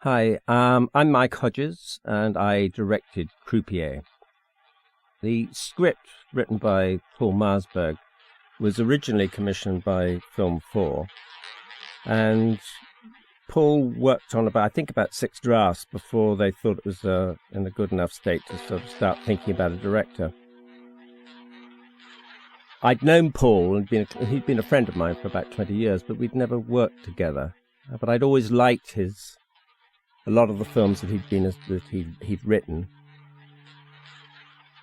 Hi, I'm Mike Hodges, and I directed Croupier. The script, written by Paul Marsberg, was originally commissioned by Film 4, and Paul worked on about 6 drafts before they thought it was in a good enough state to sort of start thinking about a director. I'd known Paul, and he'd been a friend of mine for about 20 years, but we'd never worked together. But I'd always liked a lot of the films that he'd written,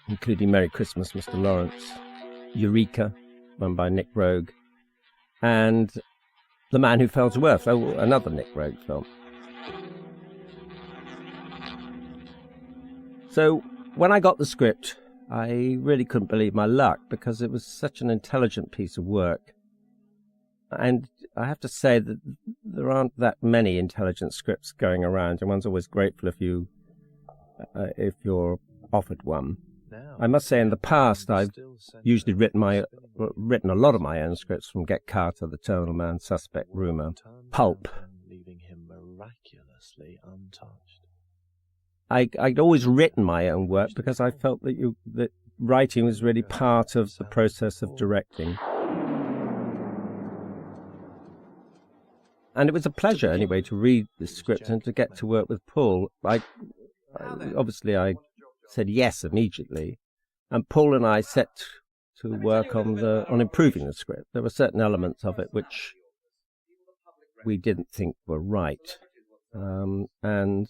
including Merry Christmas, Mr. Lawrence, Eureka, run by Nick Rogue, and The Man Who Fell to Earth, another Nick Rogue film. So when I got the script, I really couldn't believe my luck, because it was such an intelligent piece of work. And I have to say that there aren't that many intelligent scripts going around, and one's always grateful if you're offered one. I must say, in the past, I've usually written a lot of my own scripts, from Get Carter, The Terminal Man, Suspect, Rumour, Pulp. Leaving him miraculously untouched. I'd always written my own work because I felt that writing was really part of the process of directing. And it was a pleasure, anyway, to read the script and to get to work with Paul. I said yes immediately, and Paul and I set to work on improving the script. There were certain elements of it which we didn't think were right, and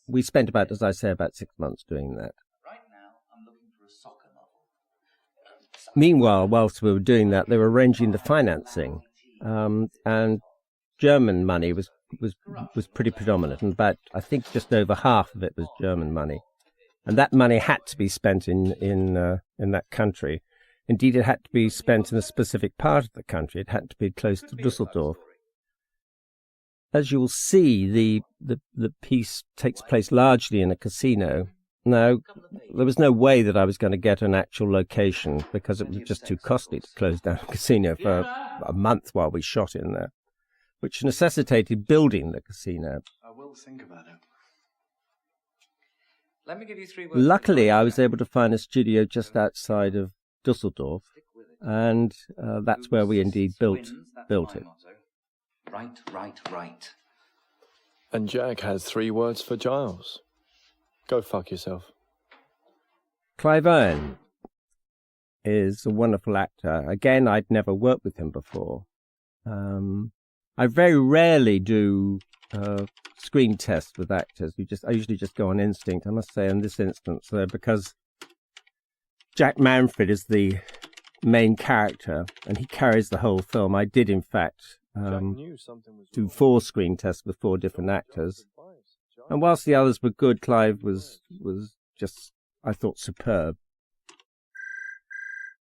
we spent about 6 months doing that. Meanwhile, whilst we were doing that, they were arranging the financing, and German money was pretty predominant, and I think just over half of it was German money, and that money had to be spent in that country. Indeed, it had to be spent in a specific part of the country. It had to be close to Düsseldorf. As you will see, the piece takes place largely in a casino. Now, there was no way that I was going to get an actual location, because it was just too costly to close down a casino for a month while we shot in there, which necessitated building the casino. I will think about it. Let me give you 3 words. Luckily, I was able to find a studio just outside of Düsseldorf, and that's where we indeed built it. Right. And Jack has 3 words for Giles. Go fuck yourself. Clive Owen is a wonderful actor. Again, I'd never worked with him before. I very rarely do screen tests with actors. I usually just go on instinct. I must say, in this instance, because Jack Manfred is the main character and he carries the whole film, I did, in fact, do 4 screen tests with 4 different actors. And whilst the others were good, Clive was just, I thought, superb.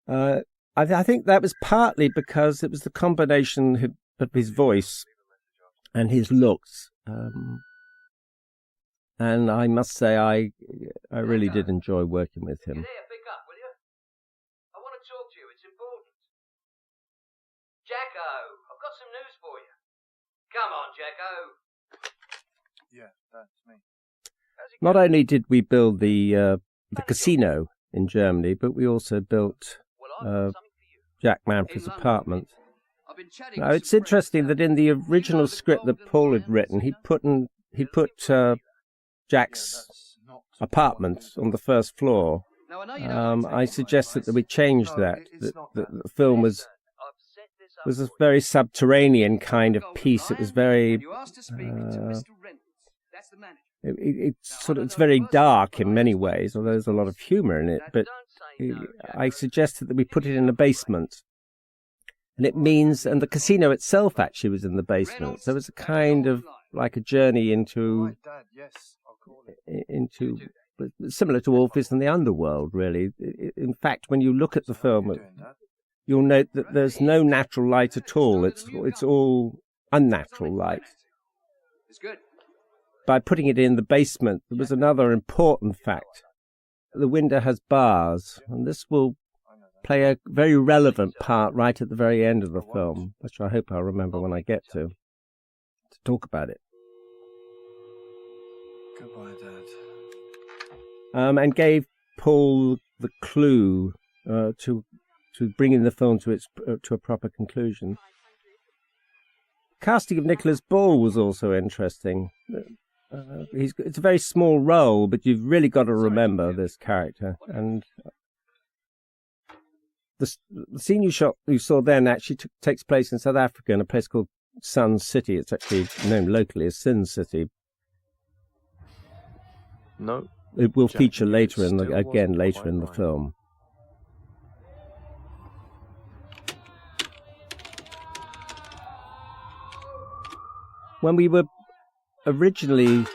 I think that was partly because it was the combination of his voice and his looks. And I must say, I really did enjoy working with him. Pick up, will you? I want to talk to you. It's important. Jacko, I've got some news for you. Come on, Jacko. Yeah, that's me. Not only did we build the casino in Germany, but we also built Jack Manfred's apartment. Now, it's interesting that in the original script that Paul had written, he put Jack's apartment on the first floor. I suggested that we change that the film was a very subterranean kind of piece. It was very it's very dark in many ways, although there's a lot of humour in it. But I suggested that we put it in a basement, and the casino itself actually was in the basement. So it was a kind of like a journey into similar to Orpheus and the Underworld, really. In fact, when you look at the film, you'll note that there's no natural light at all. It's all unnatural light. It's good. By putting it in the basement, there was another important fact. The window has bars, and this will play a very relevant part right at the very end of the film, which I hope I'll remember when I get to. talk about it. Goodbye, Dad. And gave Paul the clue to bringing the film to a proper conclusion. Casting of Nicholas Ball was also interesting. It's a very small role, but you've really got to remember this character. And the scene you saw then actually takes place in South Africa in a place called Sun City. It's actually known locally as Sin City. No. It will Jack, feature later still wasn't later quite in the right. film. When we were originally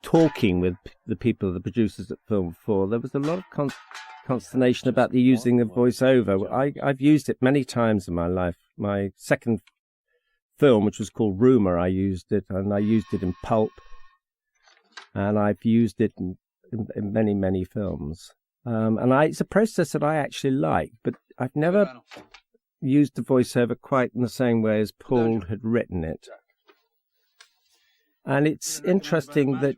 talking with the people, the producers at Film 4, there was a lot of consternation about the using of voiceover. I've used it many times in my life. My second film, which was called Rumour, I used it, and I used it in Pulp, and I've used it in many, many films. It's a process that I actually like, but I've never used the voiceover quite in the same way as Paul had written it. And it's interesting that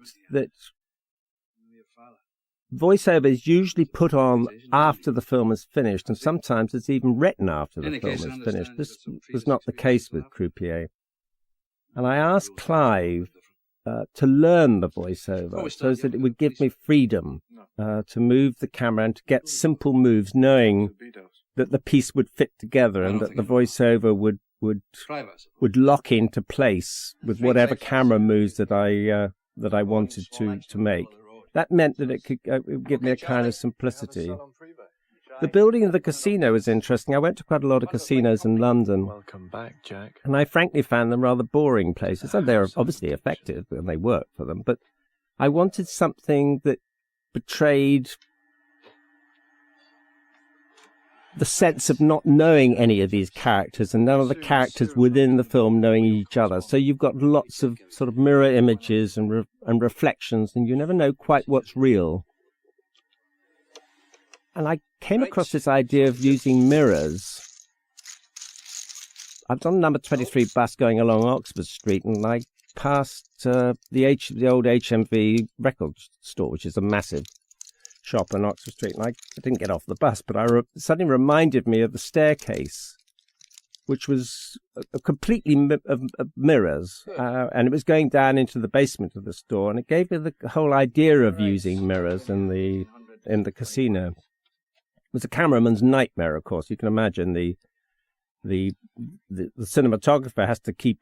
voiceover is usually put on after the film is finished, and sometimes it's even written after the film is finished. This was not the case with Croupier. And I asked Clive to learn the voiceover so that it would give me freedom to move the camera and to get simple moves, knowing that the piece would fit together and that the voiceover would lock into place with whatever camera moves that I wanted to make. That meant that it would give me a kind of simplicity. The building of the casino was interesting. I went to quite a lot of casinos in London. Welcome back, Jack. And I frankly found them rather boring places. And they're obviously effective and they work for them. But I wanted something that betrayed the sense of not knowing any of these characters and none of the characters within the film knowing each other. So you've got lots of sort of mirror images and reflections, and you never know quite what's real. And I came across this idea of using mirrors. I was on number 23 bus going along Oxford Street, and I passed the old HMV record store, which is a massive shop on Oxford Street, and I didn't get off the bus, but suddenly reminded me of the staircase, which was completely of mirrors, and it was going down into the basement of the store, and it gave me the whole idea of using mirrors in the casino. It was a cameraman's nightmare, of course. You can imagine the cinematographer has to keep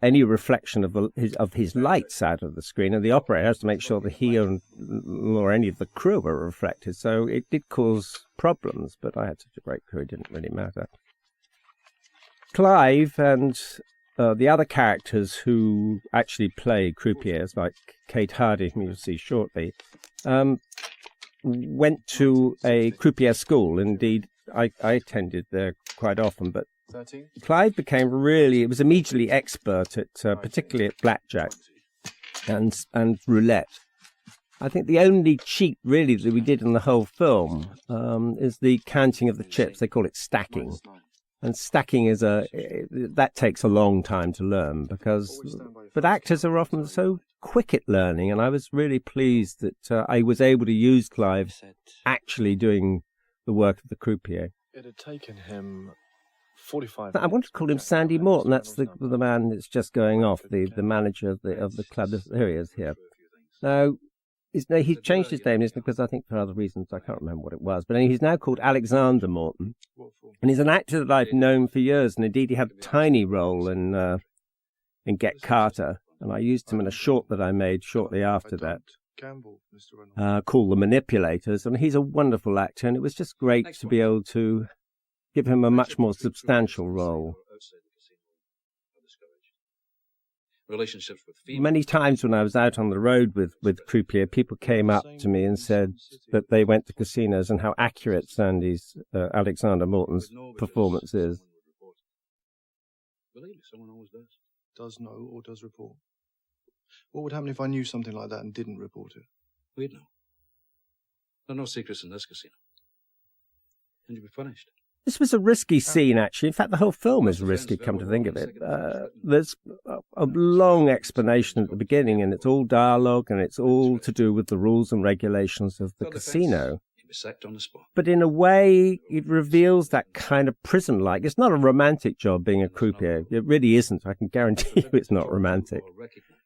any reflection of his lights out of the screen, and the operator has to make sure that he or any of the crew are reflected. So it did cause problems, but I had such a great crew, it didn't really matter. Clive and the other characters who actually play croupiers, like Kate Hardy, whom you'll see shortly, went to a croupier school. Indeed, I attended there quite often, but 13? Clive was immediately expert at, particularly at blackjack and roulette. I think the only cheat really that we did in the whole film is the counting of the chips. They call it stacking. And stacking that takes a long time to learn but actors are often so quick at learning, and I was really pleased that I was able to use Clive actually doing the work of the croupier. It had taken him 45 I wanted to call him Sandy Morton. That's the man that's just going off, the manager of the club. Here he is here. Now, he changed his name because I think for other reasons, I can't remember what it was. But he's now called Alexander Morton. And he's an actor that I've known for years. And indeed, he had a tiny role in Get Carter. And I used him in a short that I made shortly after that, called The Manipulators. And he's a wonderful actor. And it was just great to be able to give him a much more substantial role. Many times when I was out on the road with Croupier, people came up to me and said that they went to casinos and how accurate Alexander Morton's performance is. Believe me, someone always does. Does know or does report. What would happen if I knew something like that and didn't report it? We'd know. There are no secrets in this casino. And you'd be punished. This was a risky scene, actually. In fact, the whole film is risky, come to think of it. There's a long explanation at the beginning, and it's all dialogue, and it's all to do with the rules and regulations of the casino. But in a way, it reveals that kind of prison-like. It's not a romantic job being a croupier. It really isn't. I can guarantee you it's not romantic.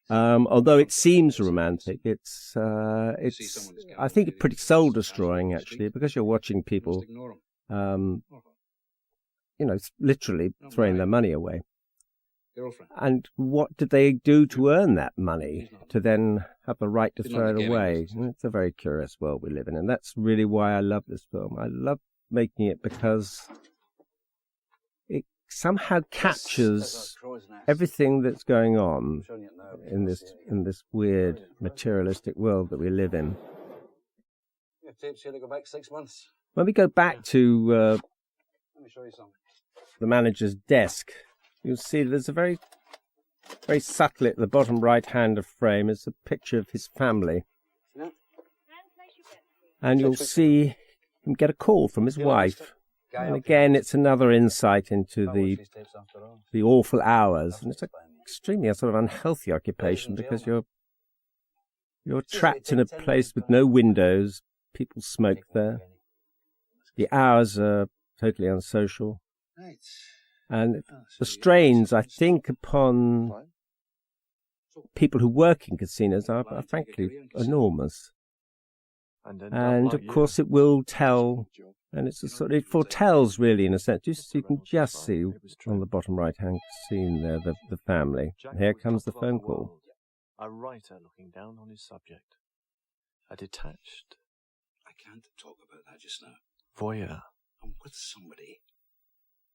Although it seems romantic, it's I think, pretty soul-destroying, actually, because you're watching people, literally throwing their money away. And what did they do to earn that money, to then have the right to throw it away? It's a very curious world we live in, and that's really why I love this film. I love making it because it somehow captures everything that's going on in this weird materialistic world that we live in. When we go back to the manager's desk, you'll see there's a very, very subtly at the bottom right-hand of frame is a picture of his family. And you'll see him get a call from his wife. And again, it's another insight into the awful hours. And it's an extremely sort of unhealthy occupation because you're trapped in a place with no windows. People smoke there. The hours are totally unsocial. And the strains, I think, upon people who work in casinos are frankly enormous. And of course it will tell, and it foretells really in a sense. You can just see on the bottom right-hand scene there the family. Here comes the phone call. A writer looking down on his subject. A detached. I can't talk about that just now. Voyeur. I'm with somebody.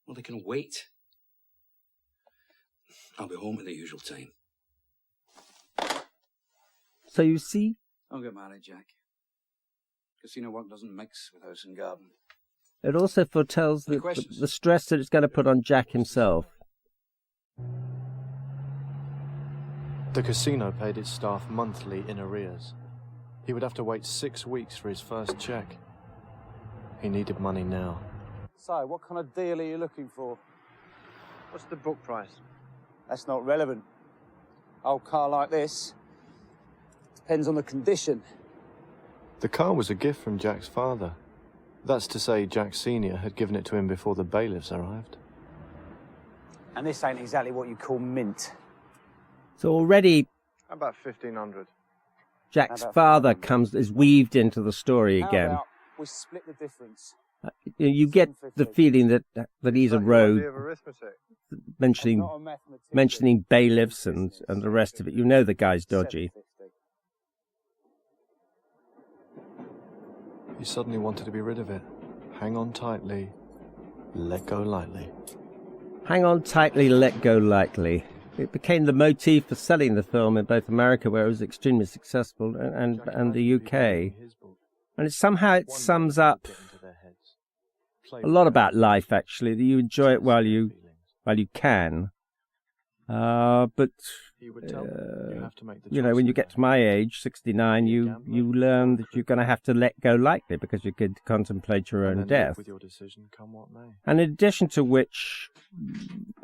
Well, they can wait. I'll be home at the usual time. So you see? Don't get married, Jack. Casino work doesn't mix with house and garden. It also foretells the stress that it's going to put on Jack himself. The casino paid its staff monthly in arrears. He would have to wait 6 weeks for his first check. He needed money now. So, what kind of deal are you looking for? What's the book price? That's not relevant. Old car like this depends on the condition. The car was a gift from Jack's father. That's to say, Jack Sr. had given it to him before the bailiffs arrived. And this ain't exactly what you call mint. So already, How about 1,500? Jack's father is weaved into the story again. How about we split the difference? You get the feeling that he's a rogue, Of arithmetic. mentioning bailiffs and the rest of it. You know the guy's dodgy. He suddenly wanted to be rid of it. Hang on tightly, let go lightly. Hang on tightly, let go lightly. It became the motif for selling the film in both America, where it was extremely successful, and the UK. And it sums up a lot about life, actually, that you enjoy it while you can. But when you get to my age, 69, you learn that you're going to have to let go lightly because you could contemplate your own death. And in addition to which,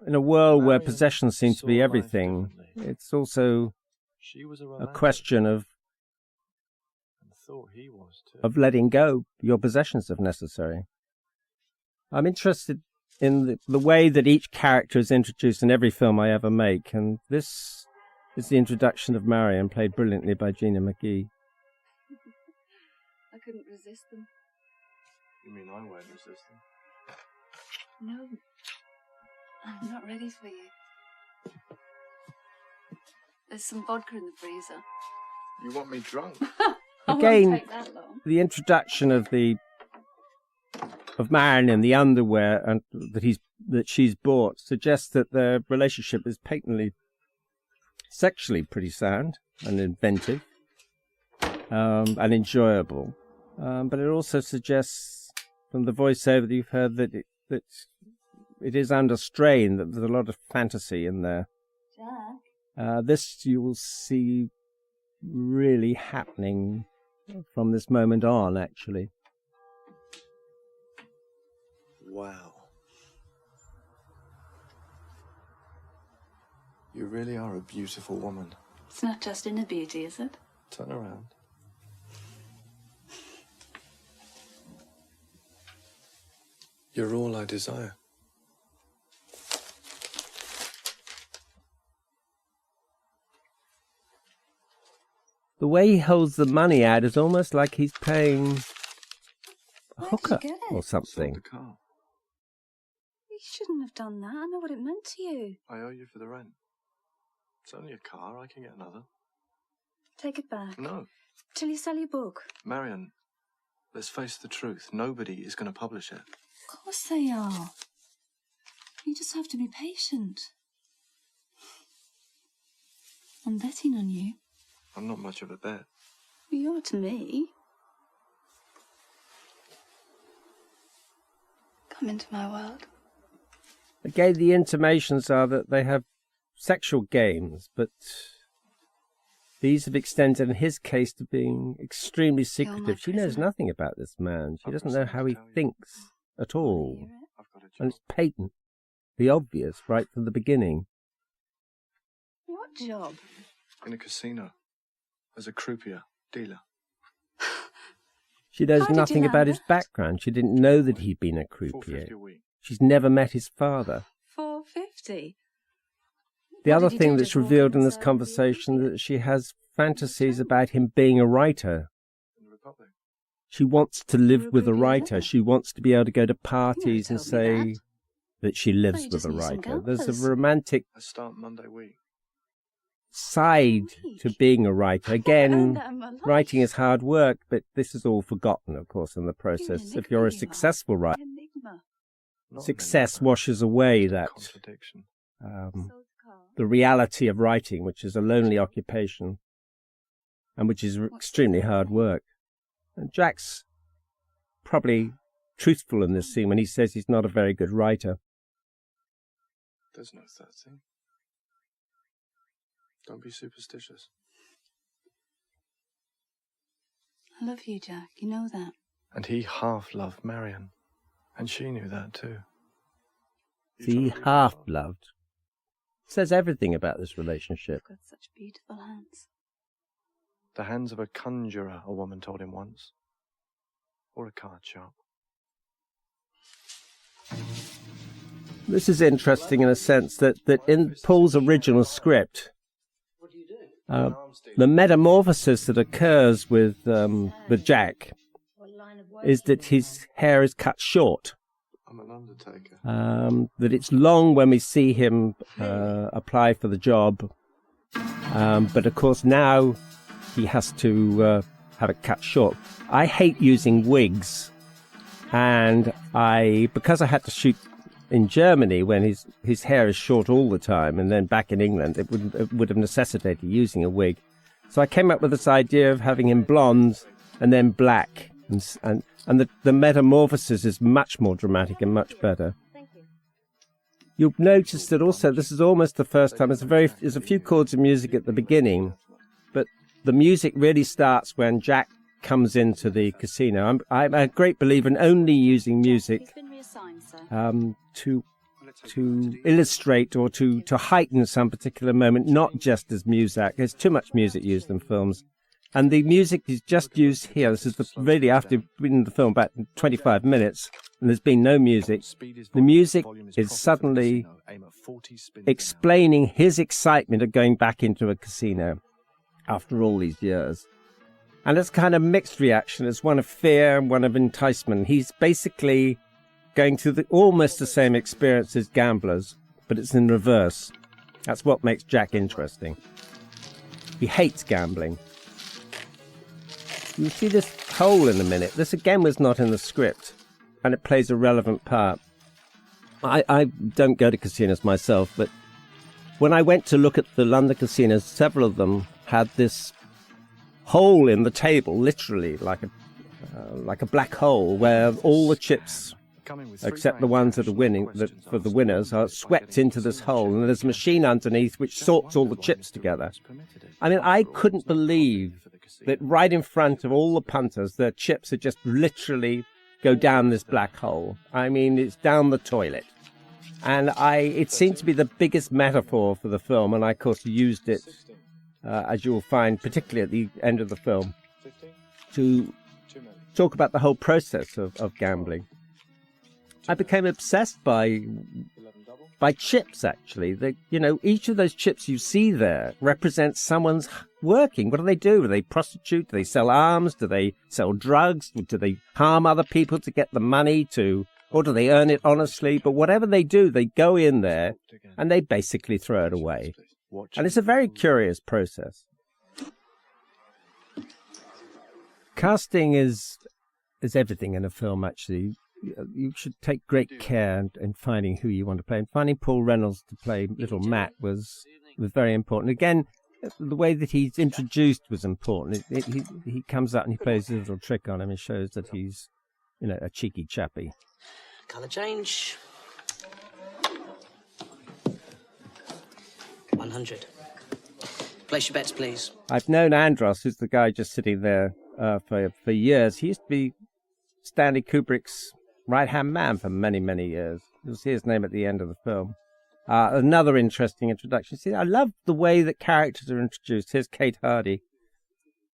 in a world where possessions seem to be everything, it's also a question of letting go your possessions if necessary. I'm interested in the way that each character is introduced in every film I ever make, and this is the introduction of Marion, played brilliantly by Gina McGee. I couldn't resist them. You mean I won't resist them? No, I'm not ready for you. There's some vodka in the freezer. You want me drunk? Again, won't take that long. The introduction of Marion in the underwear and that she's bought suggests that their relationship is patently sexually pretty sound and inventive and enjoyable. But it also suggests from the voiceover that you've heard that it is under strain, that there's a lot of fantasy in there. Jack? This you will see really happening from this moment on, actually. Wow. You really are a beautiful woman. It's not just inner beauty, is it? Turn around. You're all I desire. The way he holds the money out is almost like he's paying a hooker get it? or something. Sold the car. You shouldn't have done that. I know what it meant to you. I owe you for the rent. It's only a car. I can get another. Take it back. No. Till you sell your book. Marion, let's face the truth. Nobody is going to publish it. Of course they are. You just have to be patient. I'm betting on you. I'm not much of a bet. Well, you are to me. Come into my world. Again, the intimations are that they have sexual games, but these have extended, in his case, to being extremely secretive. She knows nothing about this man. She doesn't know how he thinks at all. And it's patent, the obvious, right from the beginning. What job? In a casino. As a croupier, dealer. She knows How did you nothing land about his it? background. She didn't know that he'd been a croupier. $4.50 a week. She's never met his father. $4.50. The What other did you thing do, that's just walk revealed in this inside the conversation Olympic? that she has fantasies about him being a writer. In the Republic. She wants to live You're a with a groupie, writer. isn't it? She wants to be able to go to parties and told me say that she lives you with just a knew some writer. There's gamblers. a romantic I start Monday week. side to being a writer. earned Again, that in my life. writing is hard work, but this is all forgotten, of course, in the process. If you're a successful writer, Enigma. Not success an washes away that contradiction. Sold the car. the reality of writing, which is a lonely occupation and which is extremely hard work. And Jack's probably truthful in this scene when he says he's not a very good writer. There's no third thing. Don't be superstitious. I love you, Jack. You know that. And he half loved Marion. And she knew that too. You See, trying to be half-loved. Says everything about this relationship. You've got such beautiful hands. The hands of a conjurer, a woman told him once. Or a card sharp. This is interesting in a sense that in Paul's original script, the metamorphosis that occurs with Jack is that his hair is cut short. I'm an undertaker. That it's long when we see him apply for the job. But of course now he has to have it cut short. I hate using wigs. And because I had to shoot in Germany when his hair is short all the time, and then back in England it would have necessitated using a wig. So I came up with this idea of having him blonde and then black. And the metamorphosis is much more dramatic and much better. You'll notice that also this is almost the first time. There's a few chords of music at the beginning, but the music really starts when Jack comes into the casino. I'm a great believer in only using music He's been reassigned, sir. to illustrate or to heighten some particular moment, not just as music. There's too much music used in films. And the music is just used here. This is really after we've been in the film about 25 minutes, and there's been no music. The music is suddenly explaining his excitement of going back into a casino after all these years. And it's kind of mixed reaction. It's one of fear and one of enticement. He's basically going through almost the same experience as gamblers, but it's in reverse. That's what makes Jack interesting. He hates gambling. You'll see this hole in a minute. This again was not in the script, and it plays a relevant part. I don't go to casinos myself, but when I went to look at the London casinos, several of them had this hole in the table, literally like a black hole, where all the chips, except the ones that are winning, for the winners, are swept into this hole, and there's a machine underneath which sorts all the chips together. I mean, I couldn't believe that right in front of all the punters, their chips are just literally go down this black hole. I mean, it's down the toilet. And it seemed to be the biggest metaphor for the film, and I, of course, used it, as you'll find, particularly at the end of the film, to talk about the whole process of gambling. I became obsessed by chips, actually. Each of those chips you see there represents someone's working. What do? Do they prostitute? Do they sell arms? Do they sell drugs? Do they harm other people to get the money or do they earn it honestly? But whatever they do, they go in there and they basically throw it away. And it's a very curious process. Casting is everything in a film, actually. You should take great care in finding who you want to play. And finding Paul Reynolds to play little Matt was very important. Again, the way that he's introduced was important. He comes out and he plays a little trick on him and shows that he's, a cheeky chappy. Colour change. 100. Place your bets, please. I've known Andros, who's the guy just sitting there, for years. He used to be Stanley Kubrick's right-hand man for many, many years. You'll see his name at the end of the film. Another interesting introduction. See, I love the way that characters are introduced. Here's Kate Hardy,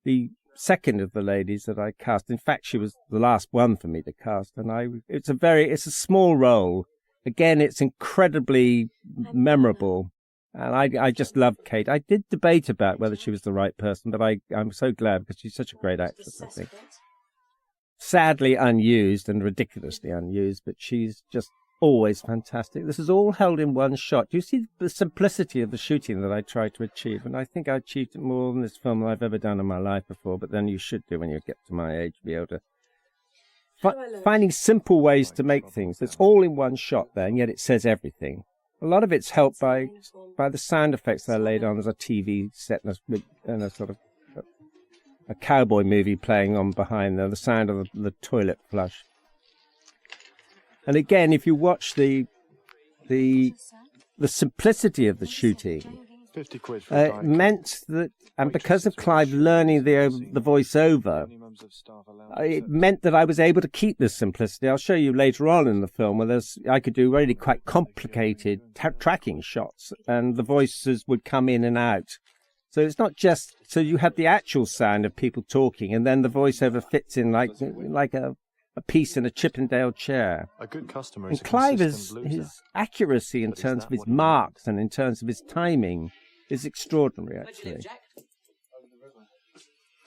the second of the ladies that I cast. In fact, she was the last one for me to cast, and it's a small role. Again, it's incredibly memorable, and I just love Kate. I did debate about whether she was the right person, but I'm so glad because she's such a great actress, I think. Sadly unused and ridiculously unused, but she's just always fantastic. This is all held in one shot. You see the simplicity of the shooting that I tried to achieve, and I think I achieved it more in this film than I've ever done in my life before, but then you should do when you get to my age, be able to... Finding simple ways to make things. It's all in one shot there, and yet it says everything. A lot of it's helped by the sound effects that I laid on as a TV set and a sort of a cowboy movie playing on behind there, the sound of the toilet flush. And again, if you watch the simplicity of the shooting, 50 quid for a it meant that, and because of Clive learning the voiceover, it meant that I was able to keep this simplicity. I'll show you later on in the film where I could do really quite complicated tracking shots, and the voices would come in and out. So it's not just, so you have the actual sound of people talking, and then the voiceover fits in like a piece in a Chippendale chair. A good customer and is a Clive consistent loser. his accuracy in But is terms that of his what he marks and in terms of his timing is extraordinary, Where do you live, actually. Jack?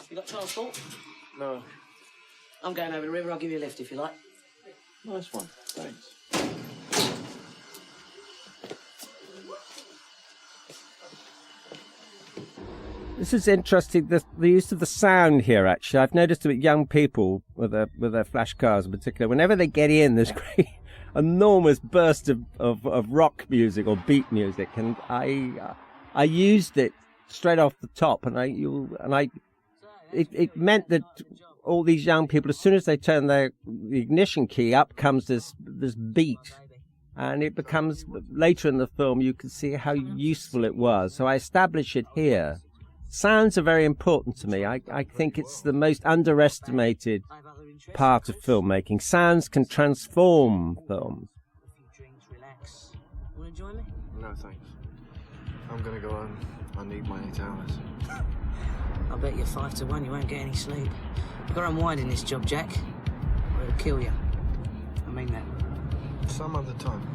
You got transport? No. I'm going over the river. I'll give you a lift if you like. Nice one. Thanks. This is interesting, the use of the sound here, actually. I've noticed with young people with their flash cars in particular, whenever they get in, there's great enormous burst of rock music or beat music, and I used it straight off the top, and it meant that all these young people, as soon as they turn the ignition key, up comes this beat, and it becomes, later in the film, you can see how useful it was. So I establish it here. Sounds are very important to me. I think it's the most underestimated part of filmmaking. Sounds can transform films. Want to join me? No, thanks. I'm gonna go home. I need my 8 hours. I bet you 5 to 1 you won't get any sleep. You've got to unwind in this job, Jack, or it'll kill you. I mean that. Some other time.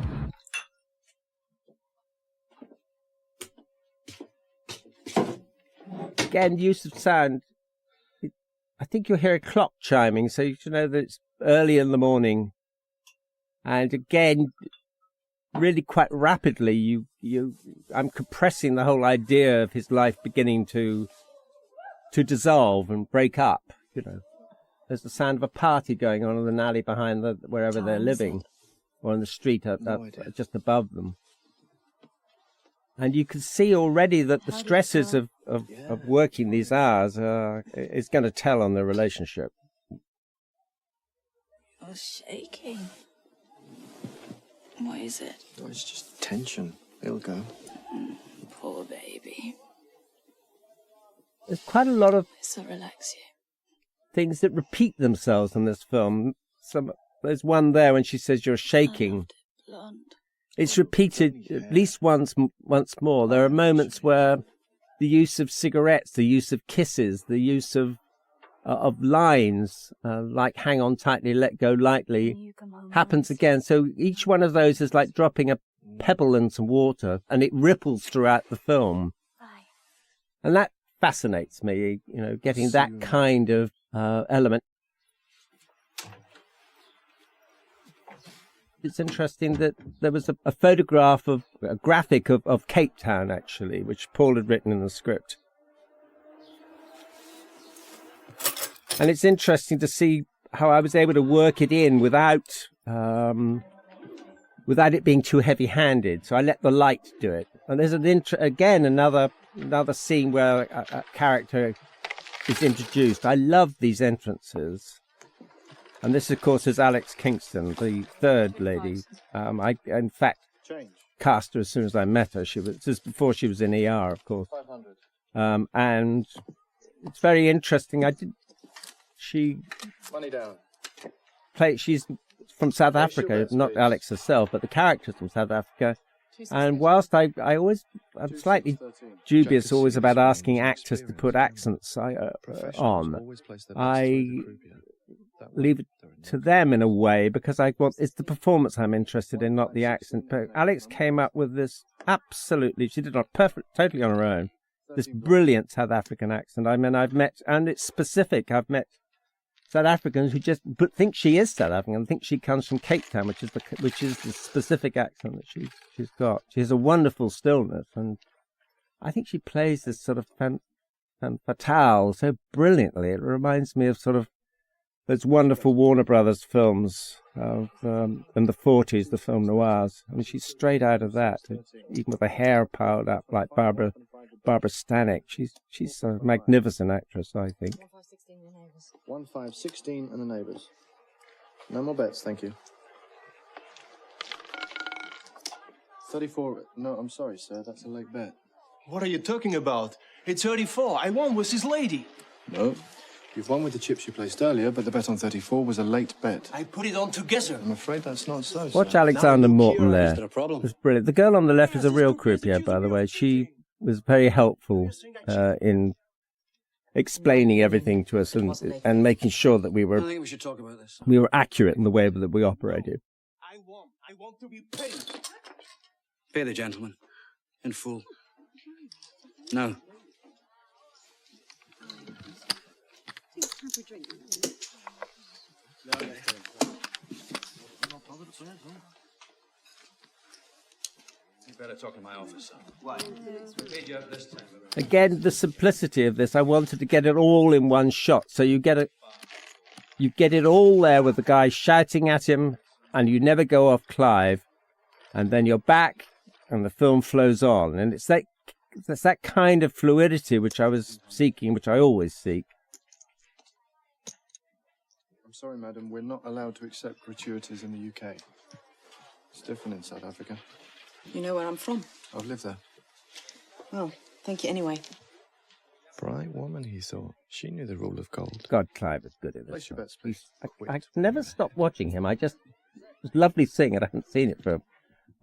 Again, use of sound. I think you'll hear a clock chiming, so you should know that it's early in the morning. And again, really quite rapidly, I'm compressing the whole idea of his life beginning to dissolve and break up. There's the sound of a party going on in an alley behind wherever they're living, or on the street just above them. And you can see already that the stresses of working these hours is going to tell on the relationship. You're shaking. What is it? Oh, it's just tension. It'll go. Poor baby. There's quite a lot of This'll relax you. things that repeat themselves in this film. there's one there when she says you're shaking. It's repeated at least once more. There are moments where the use of cigarettes, the use of kisses, the use of lines like "hang on tightly, let go lightly" happens again. So each one of those is like dropping a pebble in some water, and it ripples throughout the film. And that fascinates me, getting that kind of element. It's interesting that there was a graphic of Cape Town, actually, which Paul had written in the script. And it's interesting to see how I was able to work it in without it being too heavy-handed. So I let the light do it. And there's another scene where a character is introduced. I love these entrances. And this, of course, is Alex Kingston, the third lady. I, in fact, cast her as soon as I met her. This is before she was in ER, of course. And it's very interesting. Money down. She's from South Africa, not Alex herself, but the character's from South Africa. And whilst I'm slightly dubious always about asking actors to put accents on, I leave it to them in a way, because it's the performance I'm interested in, not the accent. But Alex came up with this she did it totally on her own, this brilliant South African accent. I mean, and it's specific, I've met South Africans who just think she is South African and think she comes from Cape Town, which is the specific accent that she's got. She has a wonderful stillness, and I think she plays this sort of femme fatale so brilliantly. It reminds me of sort of those wonderful Warner Brothers films of in the 40s, the film noirs. I mean, she's straight out of that, even with her hair piled up like Barbara Stanek. She's a magnificent actress, I think. 1516 and the neighbours. No more bets, thank you. 34. No, I'm sorry, sir. That's a late bet. What are you talking about? It's 34. I won with this lady. No. You've won with the chips you placed earlier, but the bet on 34 was a late bet. I put it on together. I'm afraid that's not so, sir. Watch Alexander Morton there. It's brilliant. The girl on the left is a real croupier, by the way. She was very helpful in explaining everything to us and making sure that we I think we should talk about this. were accurate in the way that we operated. I want to be paid. Pay the gentleman. In full. No. You better talk to my officer. Why? We paid you up this time. Again, the simplicity of this, I wanted to get it all in one shot. So you get it all there with the guy shouting at him, and you never go off Clive, and then you're back, and the film flows on. And it's that kind of fluidity which I was seeking, which I always seek. I'm sorry, madam, we're not allowed to accept gratuities in the UK. It's different in South Africa. You know where I'm from? I've lived there. Well, thank you anyway. Bright woman, he thought. She knew the rule of gold. God, Clive is good at this. Place your bets, please. I never stopped watching him. It's lovely seeing it. I haven't seen it for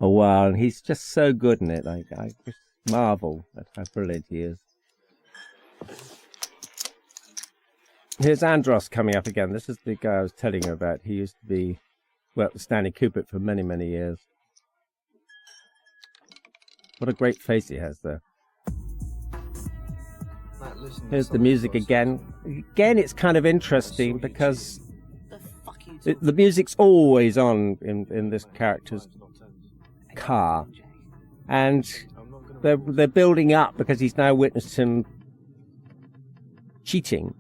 a while, and he's just so good in it. I just marvel at how brilliant he is. Here's Andros coming up again. This is the guy I was telling you about. He used to be, Stanley Kubrick for many, many years. What a great face he has there. Here's the music again. Again, it's kind of interesting because the music's always on in this character's car. And they're building up because he's now witnessed him cheating.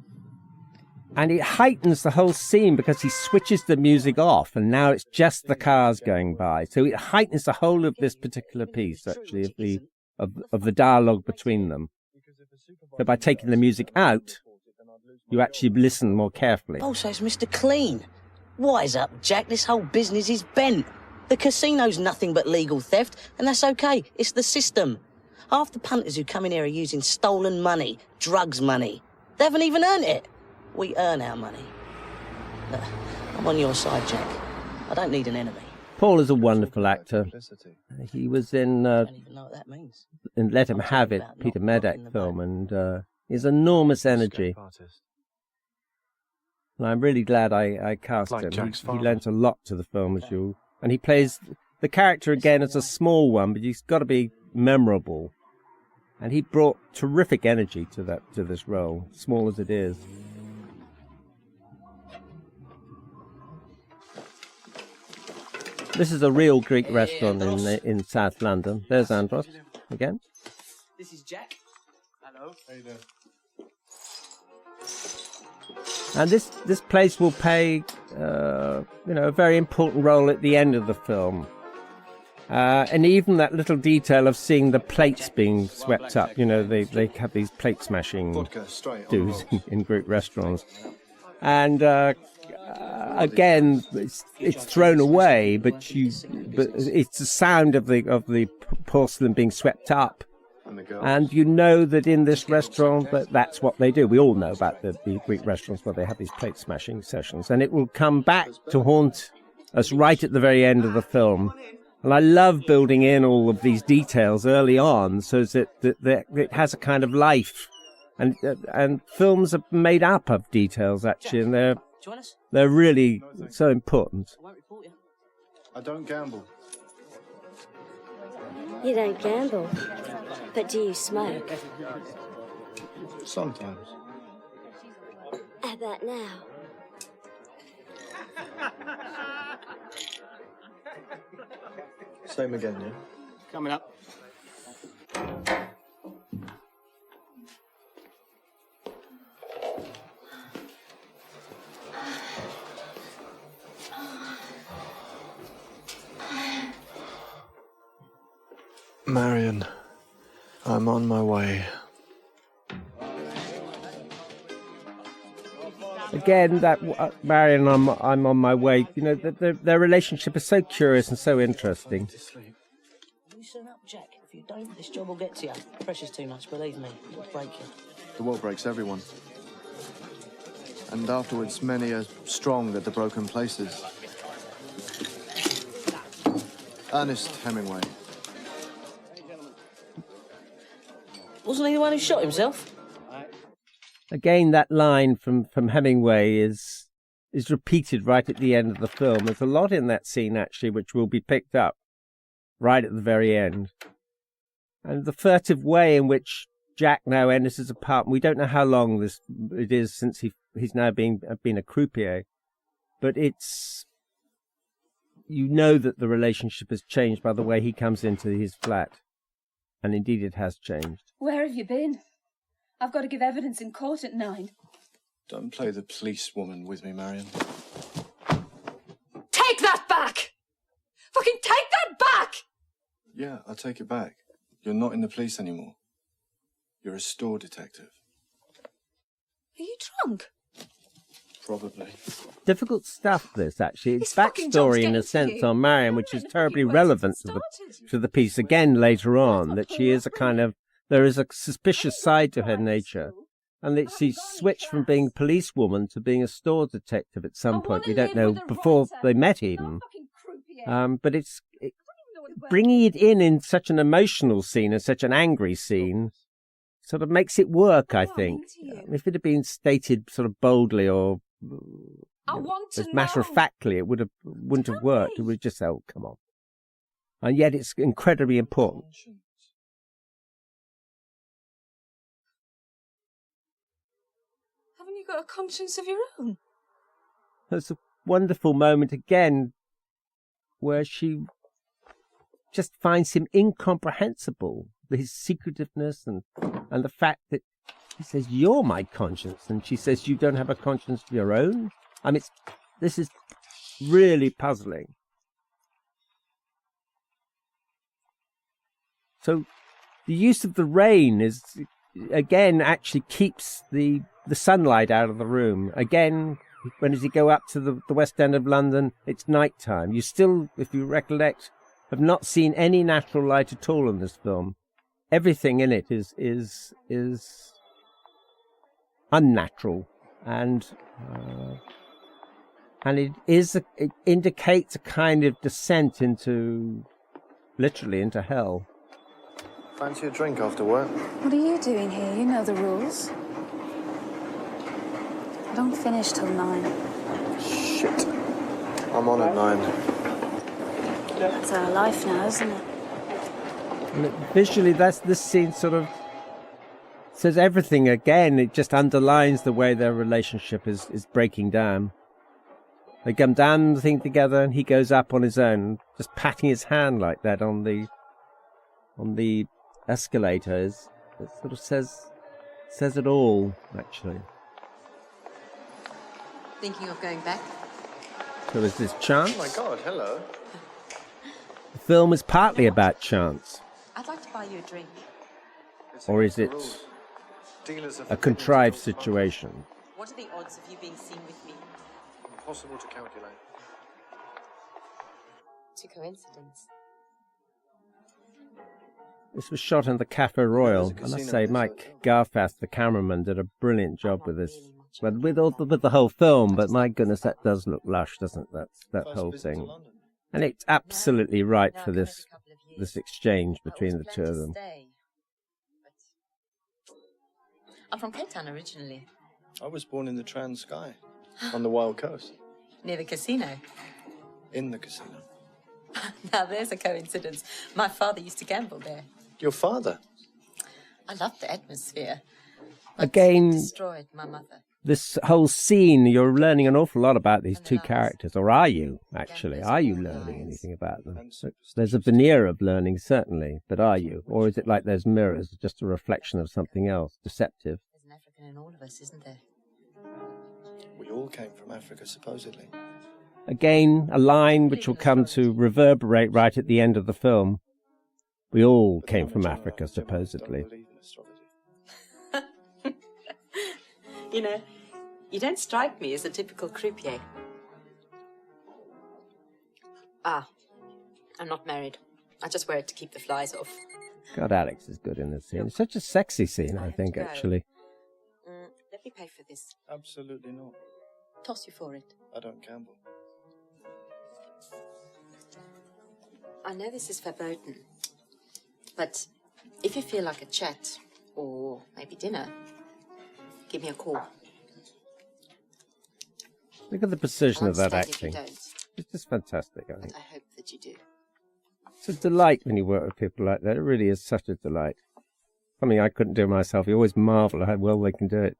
And it heightens the whole scene because he switches the music off, and now it's just the cars going by. So it heightens the whole of this particular piece, actually, of the dialogue between them. So by taking the music out, you actually listen more carefully. Oh, so it's Mr. Clean. Wise up, Jack. This whole business is bent. The casino's nothing but legal theft, and that's okay. It's the system. Half the punters who come in here are using stolen money, drugs money. They haven't even earned it. We earn our money. Look, I'm on your side, Jack. I don't need an enemy. Paul is a wonderful actor. He was in I don't even know what that means. Let Him Have It, Peter Medak film, and he's enormous energy. And I'm really glad I cast Like him. Jack's He father. lent a lot to the film, and he plays the character again as a small one, but he's got to be memorable. And he brought terrific energy to this role, small as it is. This is a real Greek restaurant in South London. There's Andros again. This is Jack. Hello. How you doing? And this place will play, a very important role at the end of the film. And even that little detail of seeing the plates being swept up, they have these plate smashing Vodka, straight on dues the rocks. in Greek restaurants. And again, it's thrown away, but it's the sound of the porcelain being swept up. And you know that in this restaurant that's what they do. We all know about the Greek restaurants where they have these plate smashing sessions, and it will come back to haunt us right at the very end of the film. And I love building in all of these details early on, so that it has a kind of life. And films are made up of details actually, and they're really so important. I don't gamble. You don't gamble, but do you smoke? Sometimes. How about now? Same again, yeah? Coming up. Marion, I'm on my way. Again, that Marion, I'm on my way. Their relationship is so curious and so interesting. Loosen up, Jack. If you don't, this job will get to you. Pressure's too much, believe me. It'll break you. The war breaks everyone. And afterwards, many are strong at the broken places. Ernest Hemingway. Wasn't he the one who shot himself? Again, that line from Hemingway is repeated right at the end of the film. There's a lot in that scene, actually, which will be picked up right at the very end. And the furtive way in which Jack now enters his apartment, we don't know how long it is since he's now been a croupier, but you know that the relationship has changed by the way he comes into his flat. And indeed it has changed. Where have you been? I've got to give evidence in court at 9. Don't play the police woman with me, Marion. Take that back! Fucking take that back! Yeah, I'll take it back. You're not in the police anymore. You're a store detective. Are you drunk? Probably. Difficult stuff, this, actually. It's fucking job's backstory, in a getting to sense, you. on Marion, which is terribly relevant to the piece again later on, that she is there is a suspicious side to her nature, and that she's switched from being a policewoman to being a store detective at some point. We don't know before they met even. But bringing it in such an emotional scene and such an angry scene sort of makes it work, I think. If it had been stated sort of boldly or as matter-of-factly, it wouldn't have worked. It would just say, oh, come on. And yet it's incredibly important. Haven't you got a conscience of your own? There's a wonderful moment again where she just finds him incomprehensible, his secretiveness and the fact that he says, you're my conscience, and she says, you don't have a conscience of your own? I mean, this is really puzzling. So the use of the rain is, again, actually keeps the sunlight out of the room. Again, when as you go up to the West End of London, it's night time. You still, if you recollect, have not seen any natural light at all in this film. Everything in it is unnatural, and And it indicates a kind of descent literally into hell. Fancy a drink after work? What are you doing here? You know the rules. I don't finish till 9. Shit. I'm on at 9. That's our life now, isn't it? And visually, this scene sort of says everything again. It just underlines the way their relationship is breaking down. They come down the thing together, and he goes up on his own, just patting his hand like that on the escalators. It sort of says it all, actually. Thinking of going back? So there's this chance. Oh my God! Hello. The film is partly about chance. I'd like to buy you a drink. Or is it a contrived situation? What are the odds of you being seen with me? Impossible to calculate. It's a coincidence. This was shot in the Cafe Royal. I must say, Mike Garfath, the cameraman, did a brilliant job with this. Well, with the whole film, but my goodness, that does look lush, doesn't it? That whole thing. And it's absolutely right for this exchange between the two of them. I'm from Cape Town originally. I was born in the Transkei, on the Wild Coast. Near the casino. In the casino. Now there's a coincidence. My father used to gamble there. Your father? I loved the atmosphere. Again, Destroyed my mother. This whole scene, you're learning an awful lot about these two characters. Or are you, actually? Are you learning anything about them? There's a veneer of learning, certainly, but are you? Or is it like those mirrors, just a reflection of something else, deceptive? There's an African in all of us, isn't there? We all came from Africa, supposedly. Again, a line which will come to reverberate right at the end of the film. We all came from Africa, supposedly. You know, you don't strike me as a typical croupier. I'm not married. I just wear it to keep the flies off. God, Alex is good in this scene. It's such a sexy scene, I think, actually. Let me pay for this. Absolutely not. Toss you for it. I don't gamble. I know this is verboten, but if you feel like a chat, or maybe dinner, give me a call. Look at the precision of that Understand if you acting. don't, It's just fantastic, I think. but I hope that you do. It's a delight when you work with people like that. It really is such a delight. Something I couldn't do myself. You always marvel at how well they can do it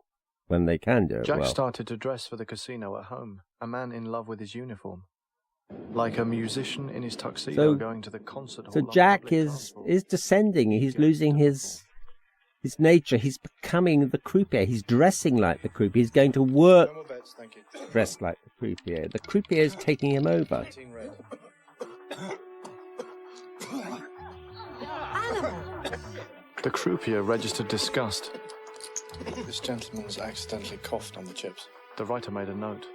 when they can do it Jack well. started to dress for the casino at home, a man in love with his uniform. Like a musician in his tuxedo going to the concert hall. So Jack is descending. He's losing his nature. He's becoming the croupier. He's dressing like the croupier. He's going to work dressed like the croupier. The croupier is taking him over. The croupier registered disgust. This gentleman's accidentally coughed on the chips. The writer made a note.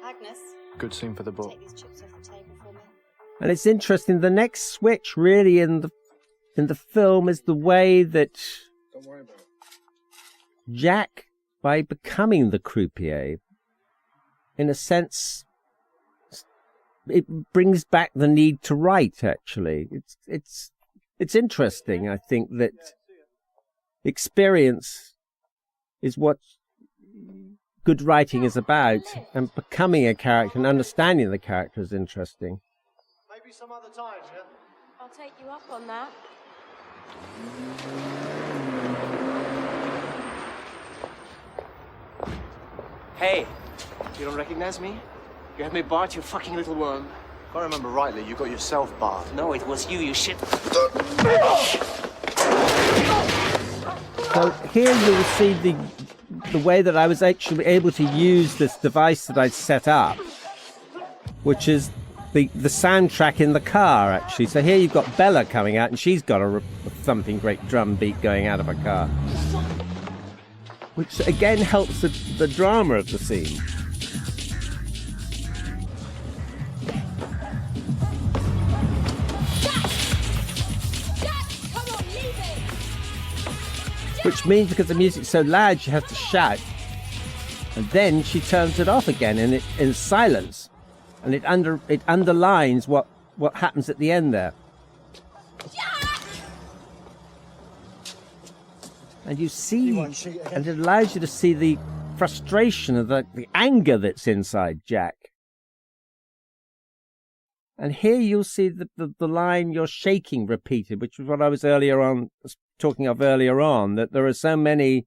Agnes, Good scene for the book. take these chips off the table for me. And it's interesting. The next switch, really, in the film, is the way that Don't worry about it. Jack, by becoming the croupier, in a sense, it brings back the need to write. Actually, it's interesting. I think that experience is what good writing is about, and becoming a character and understanding the character is interesting. Maybe some other time, yeah? I'll take you up on that. Hey, you don't recognize me? You had me barred, you fucking little worm. If I remember rightly, you got yourself barred. No, it was you shit. So here you will see the way that I was actually able to use this device that I'd set up, which is the soundtrack in the car, actually. So here you've got Bella coming out, and she's got a thumping great drum beat going out of her car, which again helps the drama of the scene. Which means because the music's so loud, she has to shout. And then she turns it off again in silence. and it underlines what happens at the end there. And you see, and it allows you to see the frustration of the anger that's inside Jack. And here you'll see the line "you're shaking" repeated, which was what I was talking of earlier on, that there are so many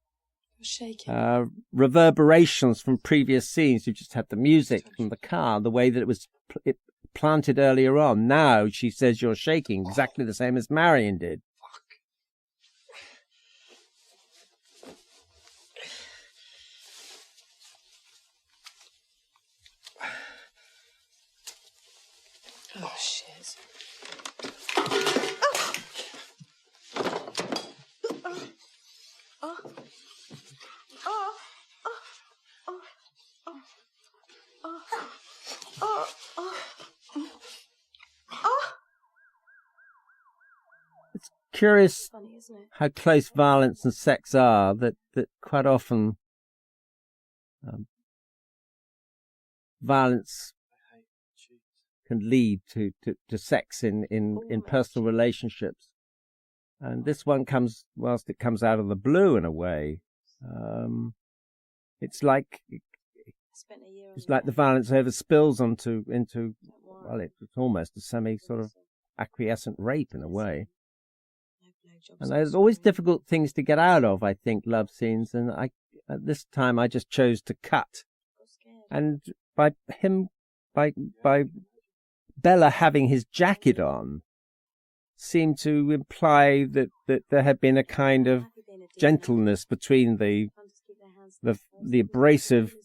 reverberations from previous scenes. You just had the music from the car, the way that it was planted earlier on. Now she says "you're shaking," exactly the same as Marion did. Oh, shit. It's curious how close violence and sex are, that quite often violence can lead to sex in personal relationships. And this one comes, whilst it comes out of the blue in a way, it's like the violence overspills into well, it's almost a semi sort of acquiescent rape in a way. And there's always difficult things to get out of, I think, love scenes, and at this time I just chose to cut. And by Bella having his jacket on seemed to imply that there had been a kind of gentleness between the abrasive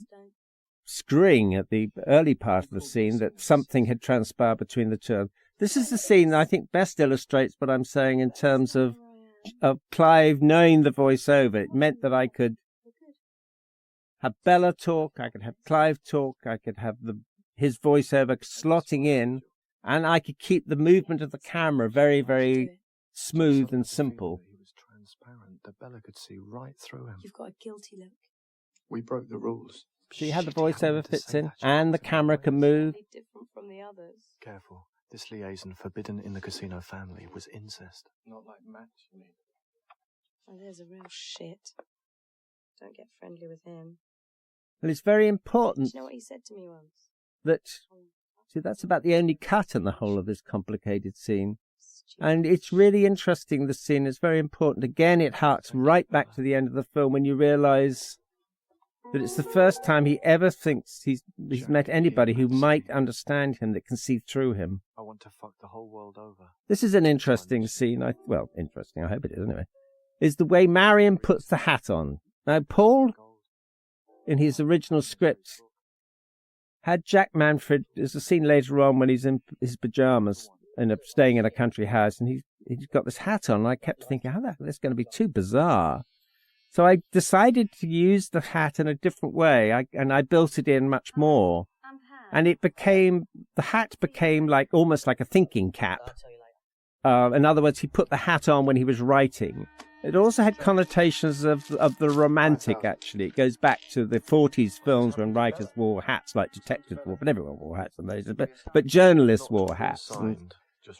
screwing at the early part of the scene, that something had transpired between the two. This is the scene that I think best illustrates what I'm saying in terms of Clive knowing the voiceover. It meant that I could have Bella talk, I could have Clive talk, I could have his voiceover slotting in, and I could keep the movement of the camera very, very smooth and simple. He was transparent, that Bella could see right through him. You've got a guilty look. We broke the rules. See how the voiceover fits in, and the camera can move. Different from the others. Careful. This liaison forbidden in the casino family was incest. Not like match, you mean? Oh, there's a real shit. Don't get friendly with him. And it's very important. Do you know what he said to me once? See, that's about the only cut in the whole of this complicated scene. And it's really interesting, the scene. It's very important. Again, it harks right back to the end of the film when you realise that it's the first time he ever thinks he's met anybody who might understand him, that can see through him. I want to fuck the whole world over. This is an interesting scene. Interesting, I hope it is anyway, is the way Marion puts the hat on. Now, Paul, in his original script, had Jack Manfred, there's a scene later on when he's in his pyjamas and staying in a country house, and he's got this hat on, and I kept thinking, how the hell is this going to be too bizarre? So I decided to use the hat in a different way, and I built it in much more. And the hat became almost like a thinking cap. In other words, he put the hat on when he was writing. It also had connotations of the romantic, actually. It goes back to the 40s films when writers wore hats like detectives wore, but everyone wore hats in those days, but journalists wore hats.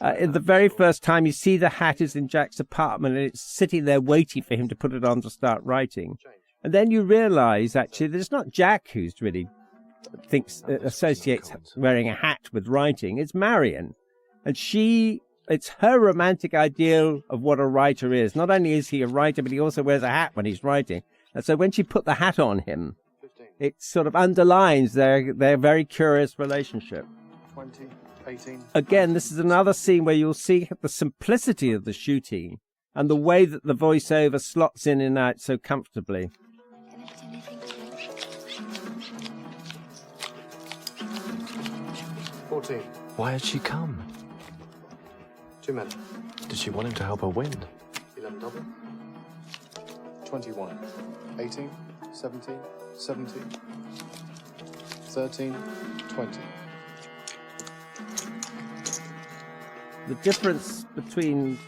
And the very first time you see the hat is in Jack's apartment, and it's sitting there waiting for him to put it on to start writing. And then you realise, actually, that it's not Jack who's really associates wearing a hat with writing. It's Marion. And it's her romantic ideal of what a writer is. Not only is he a writer, but he also wears a hat when he's writing. And so when she put the hat on him, it sort of underlines their very curious relationship. 20, 18. Again, this is another scene where you'll see the simplicity of the shooting and the way that the voiceover slots in and out so comfortably. 14. Why had she come? 2 men. Did she want him to help her win? 11 double. 21. 18. 17. 17. 13. 20. The difference between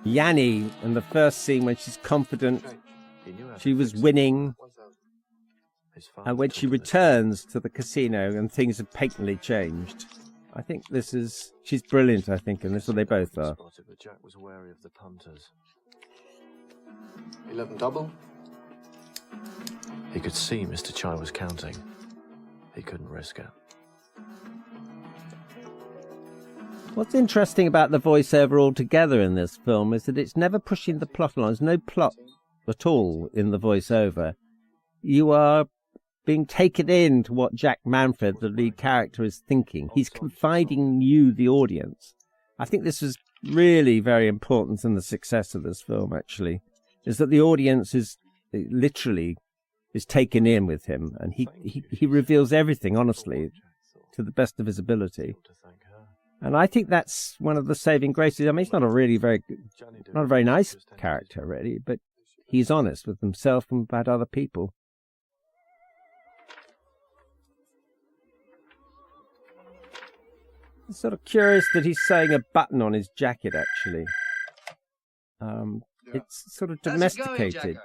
Yanni in the first scene when she's confident, she was winning, His father And when took she her the returns to the casino and things have patently changed, I think she's brilliant, I think, and this is what they both are. spotted, but Jack was wary of the punters. 11 double. He could see Mr. Chai was counting. He couldn't risk it. What's interesting about the voiceover altogether in this film is that it's never pushing the plot along. There's no plot at all in the voiceover. You are being taken into what Jack Manfred, the lead character, is thinking. He's confiding you, the audience. I think this is really very important in the success of this film, actually, is that the audience is literally is taken in with him, and he reveals everything, honestly, to the best of his ability. And I think that's one of the saving graces. I mean, he's not a very nice character, really, but he's honest with himself and about other people. It's sort of curious that he's sewing a button on his jacket, actually. It's sort of domesticated.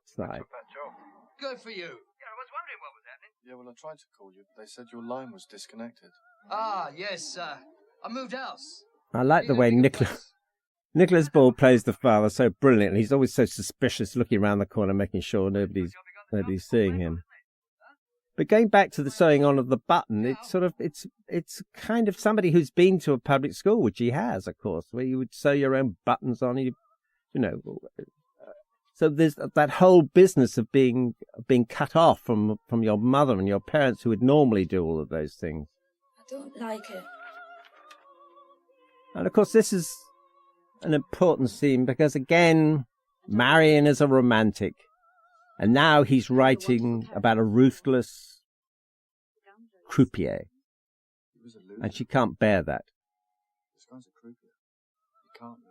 It's like, Good for you. Yeah, I was wondering what was happening. Yeah, well, I tried to call you, but they said your line was disconnected. Ah, yes, I moved house. I like the way Nicholas Ball plays the father so brilliantly. He's always so suspicious, looking around the corner, making sure nobody's seeing him. But going back to the sewing on of the button, it's kind of somebody who's been to a public school, which he has, of course, where you would sew your own buttons on, you know. So there's that whole business of being cut off from your mother and your parents who would normally do all of those things. I don't like it. And of course, this is an important scene because, again, Marion is a romantic. And now he's writing about a ruthless croupier. And she can't bear that. This guy's a croupier. He can't lose.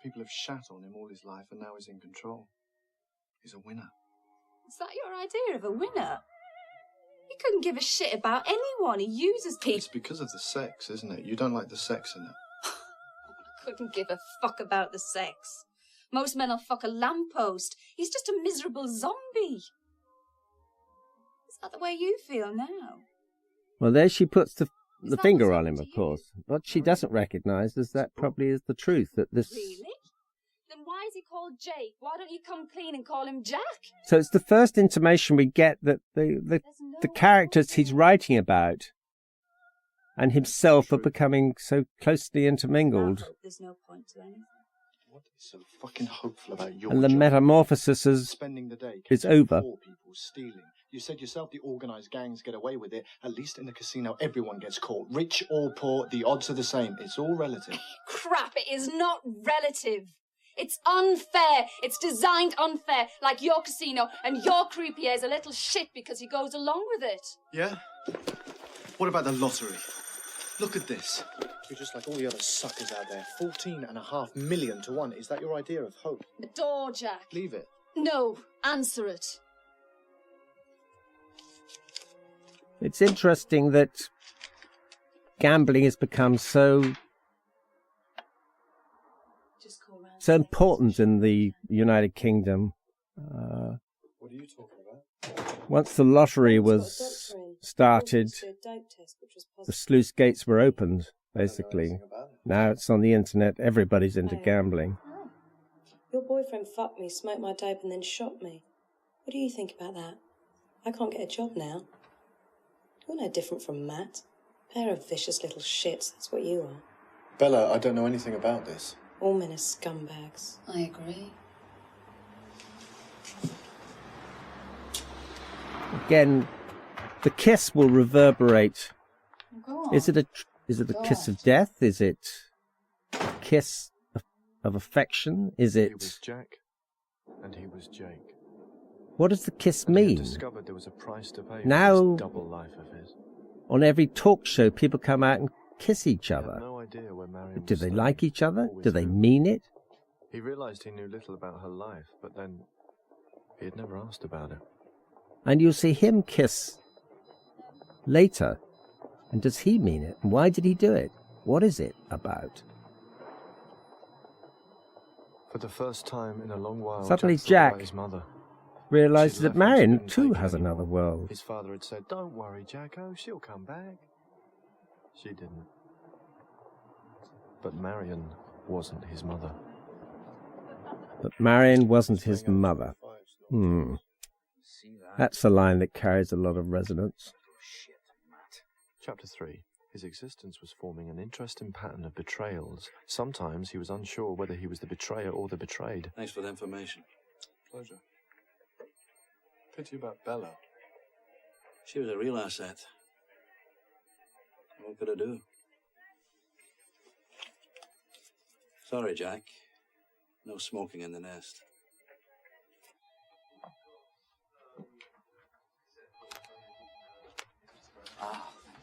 People have shat on him all his life, and now he's in control. He's a winner. Is that your idea of a winner? He couldn't give a shit about anyone. He uses people. It's because of the sex, isn't it? You don't like the sex in it. Couldn't give a fuck about the sex. Most men will fuck a lamppost. He's just a miserable zombie. Is that the way you feel now? Well, there she puts the finger on him, of course. What she doesn't recognise is that probably is the truth, that this... Really? Then why is he called Jake? Why don't you come clean and call him Jack? So it's the first intimation we get that the characters he's writing about and himself are becoming so closely intermingled. There's no point to anything. What is so fucking hopeful about your And the job? metamorphosis Spending the day is over. poor people stealing. You said yourself the organised gangs get away with it. At least in the casino, everyone gets caught. Rich or poor, the odds are the same. It's all relative. Crap, it is not relative. It's unfair. It's designed unfair, like your casino, and your croupier is a little shit because he goes along with it. Yeah? What about the lottery? Look at this. You're just like all the other suckers out there. 14.5 million to 1. Is that your idea of hope? The door, Jack. Leave it. No, answer it. It's interesting that gambling has become so important in the United Kingdom. What are you talking about? Once the lottery was started, the sluice gates were opened, basically. Now it's on the internet, everybody's into gambling. Your boyfriend fucked me, smoked my dope, and then shot me. What do you think about that? I can't get a job now. You're no different from Matt. Pair of vicious little shits, that's what you are. Bella, I don't know anything about this. All men are scumbags. I agree. Again, the kiss will reverberate. Oh, Is it a kiss of death? Is it a kiss of affection? Is it... He was Jack, and he was Jake. What does the kiss And he had mean? discovered there was a price to pay for Now, this double life of his. on every talk show, people come out and kiss each He had other. no idea where Marion Do was they staying, like each other? or with Do they whom. mean it? He realised he knew little about her life, but then he had never asked about it. And you'll see him kiss later. And does he mean it? And why did he do it? What is it about? For the first time in a long while, Suddenly Jack thought about Jack his mother. realises that She'd left Marion and she couldn't too take it has anymore. another world. His father had said, "Don't worry, Jacko, she'll come back." She didn't. But Marion wasn't his mother. But Marion wasn't his mother. That's a line that carries a lot of resonance. Chapter 3. His existence was forming an interesting pattern of betrayals. Sometimes he was unsure whether he was the betrayer or the betrayed. Thanks for the information. Pleasure. Pity about Bella. She was a real asset. What could I do? Sorry, Jack. No smoking in the nest.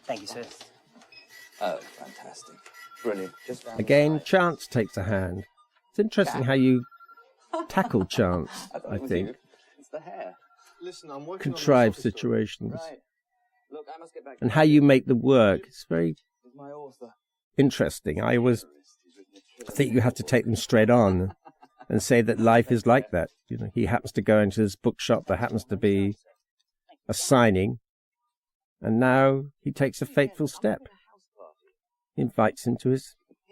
Thank you, sir. Oh, fantastic. Brilliant. Again, chance takes a hand. It's interesting how you tackle chance, I think. It's the hair. Listen, I'm working Contrived on this situations. Right. Look, I must get back. And how you make the work. It's very My author. interesting. I think you have to take them straight on and say that life is like that. You know, he happens to go into this bookshop. There happens to be a signing. And now he takes a fateful step. He invites him to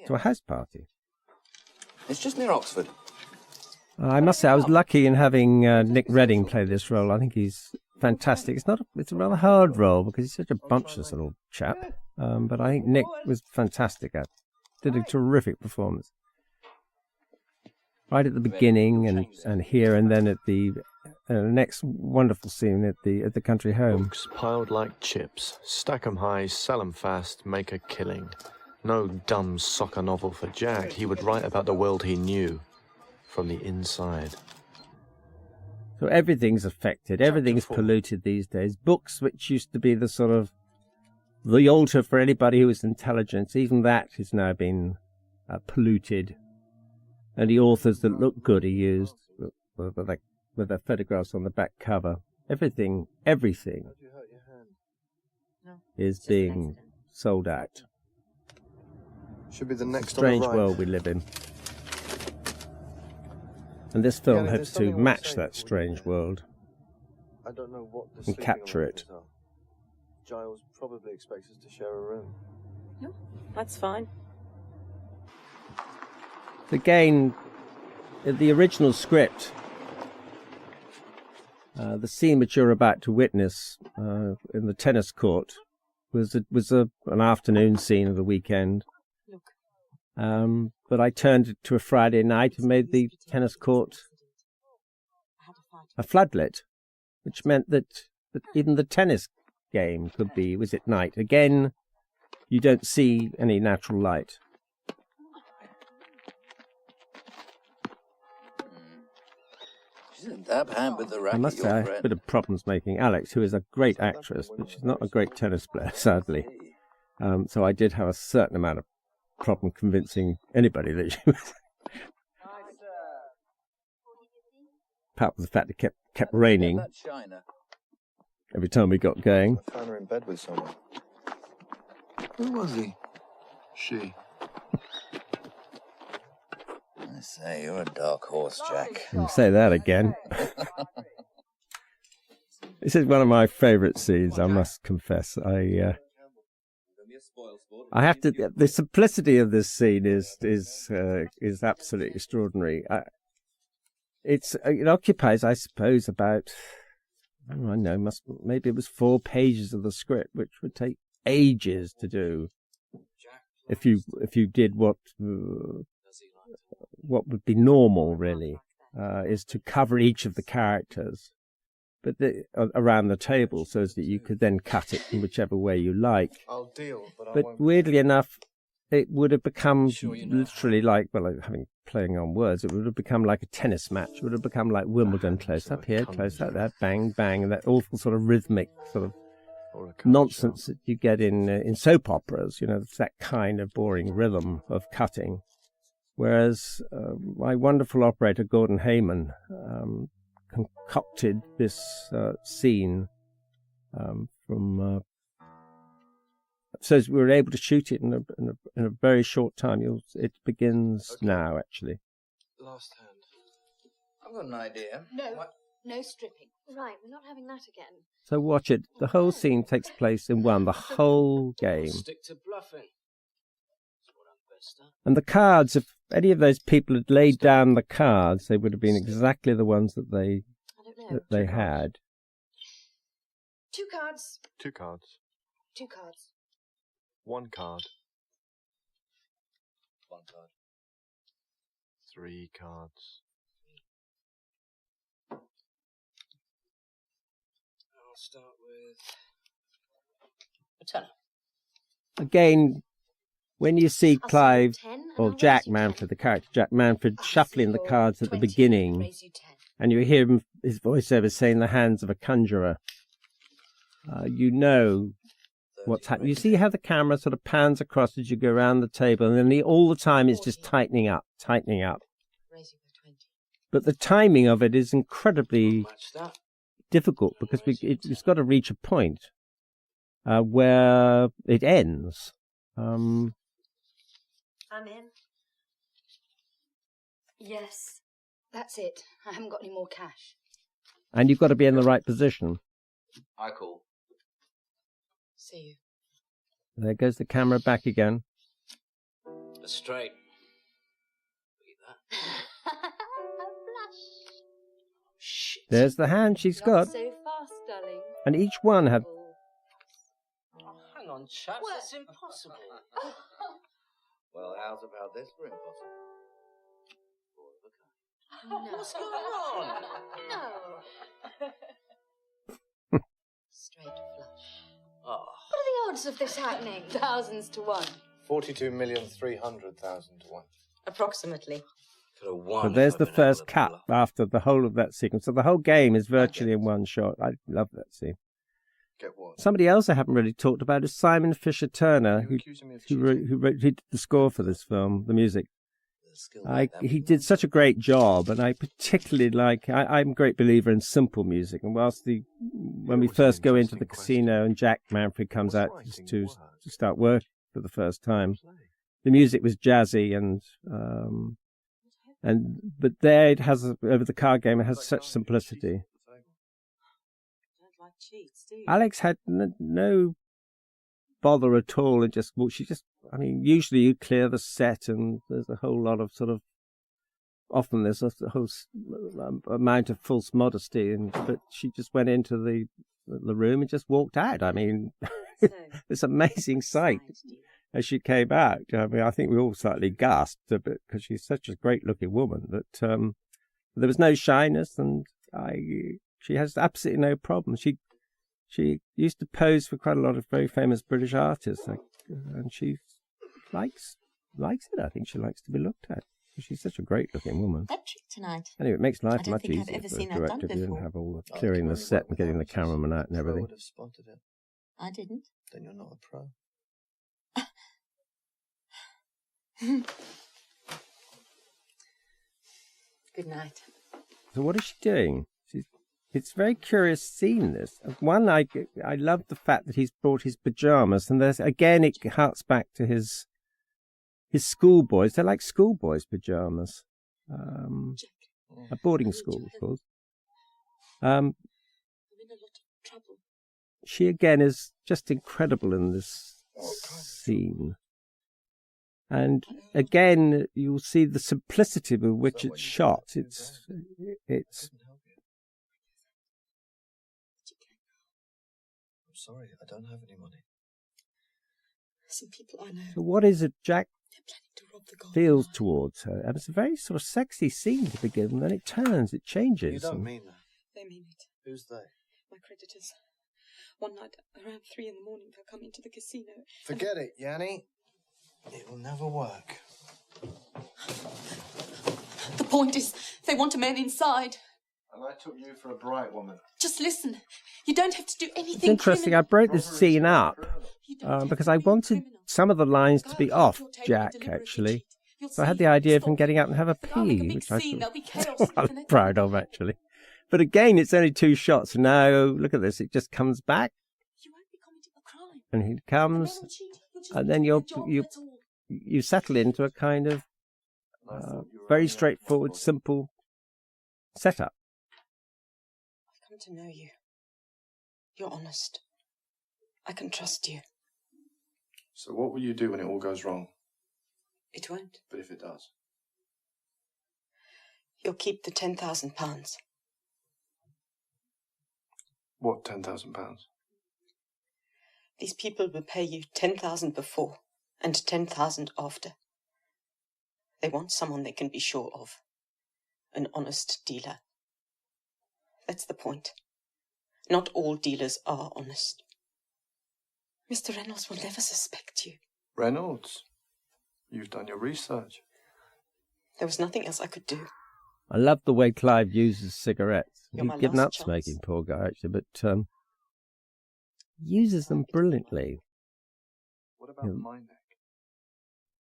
a house party. It's just near Oxford. I must say I was lucky in having Nick Redding play this role. I think he's fantastic. It's a rather hard role because he's such a bumptious little chap. But I think Nick was fantastic at it. Did a terrific performance. Right at the beginning and here and then at the next wonderful scene at the country home. Books piled like chips. Stack 'em high, sell 'em fast, make a killing. No dumb soccer novel for Jack. He would write about the world he knew from the inside. So everything's affected. Everything's polluted these days. Books, which used to be the sort of the altar for anybody who was intelligent, even that has now been polluted. And the authors that look good are used with their photographs on the back cover. Everything is being sold out. Should be the next Strange on the right. world we live in. And this film hopes to match that strange world I don't know what the and sleeping capture it. arrangements are. Giles probably expects us to share a room. No, that's fine. Again, the original script, the scene which you're about to witness in the tennis court was an afternoon scene of the weekend. But I turned it to a Friday night and made the tennis court a floodlit, which meant that even the tennis game could be, was it night? Again, you don't see any natural light. She's a dab hand with the racket, I must say, I have a bit of problems making Alex, who is a great actress, but she's not a great tennis player, sadly. So I did have a certain amount of problem convincing anybody that she was. Apart from the fact it kept raining every time we got going. I found her in bed with someone. Who was he? She. I say, you're a dark horse, Jack. You say that again. This is one of my favourite scenes, I must confess. I have to. The simplicity of this scene is absolutely extraordinary. It occupies, I suppose, about I don't know, maybe it was 4 pages of the script, which would take ages to do. If you did what would be normal, really, is to cover each of the characters, but around the table, so that you could then cut it in whichever way you like. I'll deal, but I But won't. weirdly enough, it would have become literally like, well, playing on words, it would have become like a tennis match. It would have become like Wimbledon, close up here, close up there, bang, bang, and that awful sort of rhythmic sort of nonsense that you get in soap operas. You know, it's that kind of boring rhythm of cutting. Whereas my wonderful operator, Gordon Hayman, concocted this scene from... So we were able to shoot it in a very short time. It begins now, actually. Last hand. I've got an idea. No. No stripping. Right, we're not having that again. So watch it. The whole scene takes place in one, the whole game. Stick to bluffing. That's what I'm best at. And the cards, if any of those people had laid down the cards, they would have been exactly the ones that they had. 2 cards. 2 cards. 2 cards. 1 card. 1 card. 3 cards. I'll start with A tenner. Again, when you see I'll Clive, say 10 and or I'll Jack raise you Manfred, the character Jack Manfred, shuffling the cards at the 20, beginning, raise you 10. and you hear his voiceover saying the hands of a conjurer, you know what's happening. You see how the camera sort of pans across as you go around the table, and then all the time it's just tightening up. Raise you by 20. But the timing of it is incredibly match that. difficult because it's got to reach a point where it ends. I'm in. Yes. That's it. I haven't got any more cash. And you've got to be in the right position. I call. See you. There goes the camera back again. A straight. Look at that. Shit. There's the hand she's got. Not so fast, darling. And each one had... Oh, hang on, chaps. That's impossible. Well, how's about this for impossible? No. What's going on? No. Straight flush. Oh. What are the odds of this happening? Thousands to 1. 42,300,000 to 1. Approximately. Could have won. So if there's I'd the been first able to cut bluff. after the whole of that sequence. So the whole game is virtually in one shot. I love that scene. Get what? Somebody else I haven't really talked about is Simon Fisher-Turner, You accusing me of who wrote the score for this film, the music. The skill like that He would did such a great job, and I particularly like. I'm a great believer in simple music, and whilst when we was an first go into interesting the casino and Jack Manfred comes out Writing to work. start work for the first time, the music was jazzy but there it has over the card game. It has such simplicity. Don't like cheats, do you? Alex had no bother at all, and I mean, usually you clear the set, and there's a whole lot of sort of. Often there's a whole amount of false modesty, but she just went into the room and just walked out. I mean, this amazing sight as she came out. I mean, I think we all slightly gasped a bit because she's such a great-looking woman. But there was no shyness, and she has absolutely no problem. She used to pose for quite a lot of very famous British artists, and she likes it. I think she likes to be looked at. She's such a great-looking woman. That trick tonight. Anyway, it makes life I don't much think I've easier ever for seen a that director done who didn't before. have all the clearing the set and getting the cameraman out and Pro everything. would have spotted it. I didn't. Then you're not a pro. Good night. So what is she doing? It's a very curious scene, this. One, I love the fact that he's brought his pyjamas, and there's again it harks back to his schoolboys. They're like schoolboys' pyjamas. A boarding school, of course. I'm in a lot of trouble. She again is just incredible in this scene. And again, you'll see the simplicity with which it's shot. It's I'm sorry, I don't have any money. Some people I know. So what is it Jack They're planning to rob the gold feels mine. towards her? And it's a very sort of sexy scene to begin, and then it turns, it changes. You don't mean that. They mean it. Who's they? My creditors. One night around 3 in the morning, they'll come into the casino. Forget it, Yanni. It will never work. The point is, they want a man inside. And I took you for a bright woman. Just listen. You don't have to do anything. It's interesting. I broke this scene up because I wanted some of the lines to be off Jack, actually. So I had the idea of him getting out and have a pee, which I thought I was proud of, actually. But again, it's only 2 shots. Now, look at this. It just comes back. And he comes, and then you settle into a kind of very straightforward, simple setup. to know you. You're honest. I can trust you. So what will you do when it all goes wrong? It won't. But if it does? You'll keep the £10,000. What £10,000? These people will pay you 10,000 before and 10,000 after. They want someone they can be sure of. An honest dealer. That's the point. Not all dealers are honest. Mr. Reynolds will never suspect you. Reynolds? You've done your research. There was nothing else I could do. I love the way Clive uses cigarettes. You're my He's given last up chance. smoking, poor guy, actually, but uses them brilliantly. What about my neck?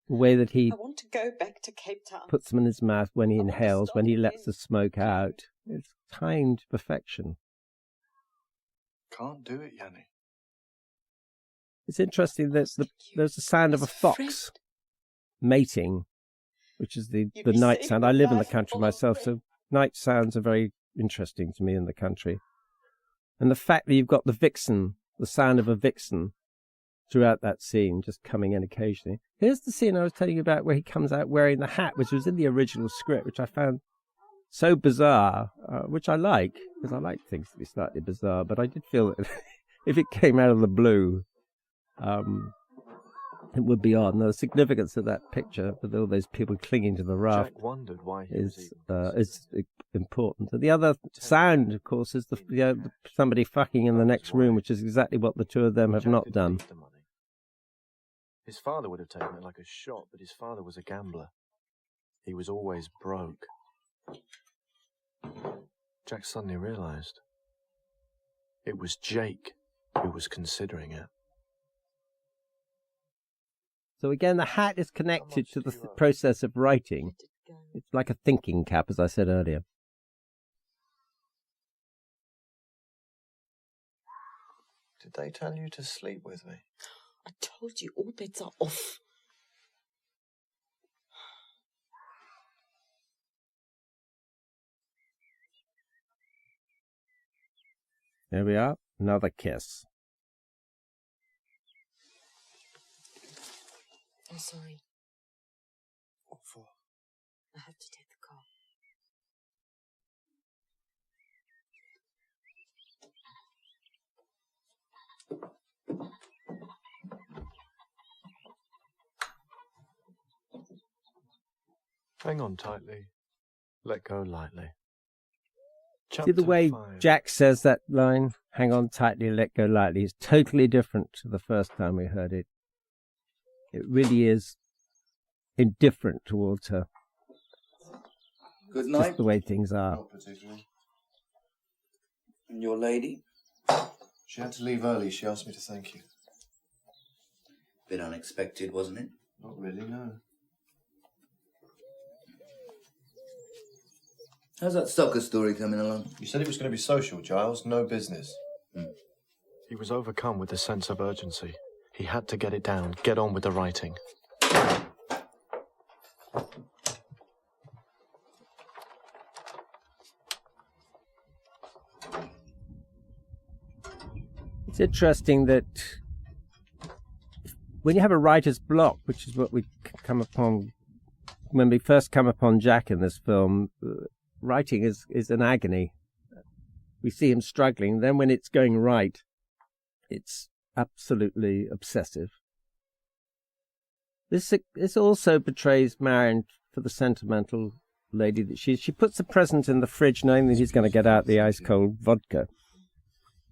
The way that he I want to go back to Cape Town. puts them in his mouth when he inhales, when he lets the smoke out. It's timed to perfection. Can't do it, Yanni. It's interesting that there's the sound of a fox mating, which is the night sound. I live in the country myself, so night sounds are very interesting to me in the country. And the fact that you've got the vixen, the sound of a vixen, throughout that scene, just coming in occasionally. Here's the scene I was telling you about where he comes out wearing the hat, which was in the original script, which I found so bizarre, which I like, because I like things to be slightly bizarre, but I did feel that if it came out of the blue, it would be odd. And the significance of that picture, with all those people clinging to the raft, Jack wondered why he is important. And the other sound, of course, is the somebody fucking in the next room, which is exactly what the two of them have not done. His father would have taken it like a shot, but his father was a gambler. He was always broke. Jack suddenly realized it was Jake who was considering it. So again, the hat is connected to the process of writing. It's like a thinking cap, as I said earlier. Did they tell you to sleep with me? I told you, all bets are off. There we are. Another kiss. I'm sorry. What for? I have to take the car. Hang on tightly. Let go lightly. See the way Jack says that line, hang on tightly, let go lightly, is totally different to the first time we heard it. It really is indifferent towards her. Good night. Just the way things are. Not particularly. And your lady? She had to leave early. She asked me to thank you. Bit unexpected, wasn't it? Not really, no. How's that soccer story coming along? You said it was going to be social, Giles, no business. He was overcome with a sense of urgency. He had to get it down, get on with the writing. It's interesting that when you have a writer's block, which is what we come upon when we first come upon Jack in this film, writing is an agony. We see him struggling. Then when it's going right, it's absolutely obsessive. This also betrays Marion for the sentimental lady that she is. She puts a present in the fridge knowing that he's going to get out the ice-cold vodka.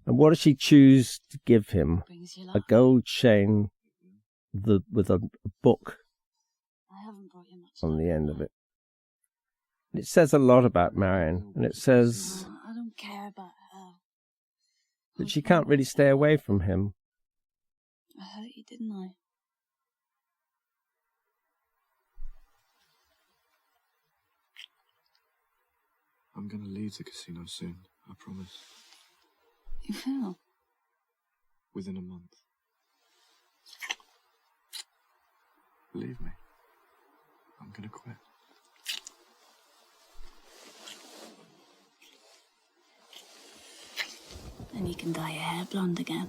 And what does she choose to give him? A gold chain with a book on the end of it. And it says a lot about Marion, and it says I don't care about her. that she can't really stay away from him. I hurt you, didn't I? I'm going to leave the casino soon, I promise. You will? Within a month. Believe me, I'm going to quit. Then you can dye your hair blonde again.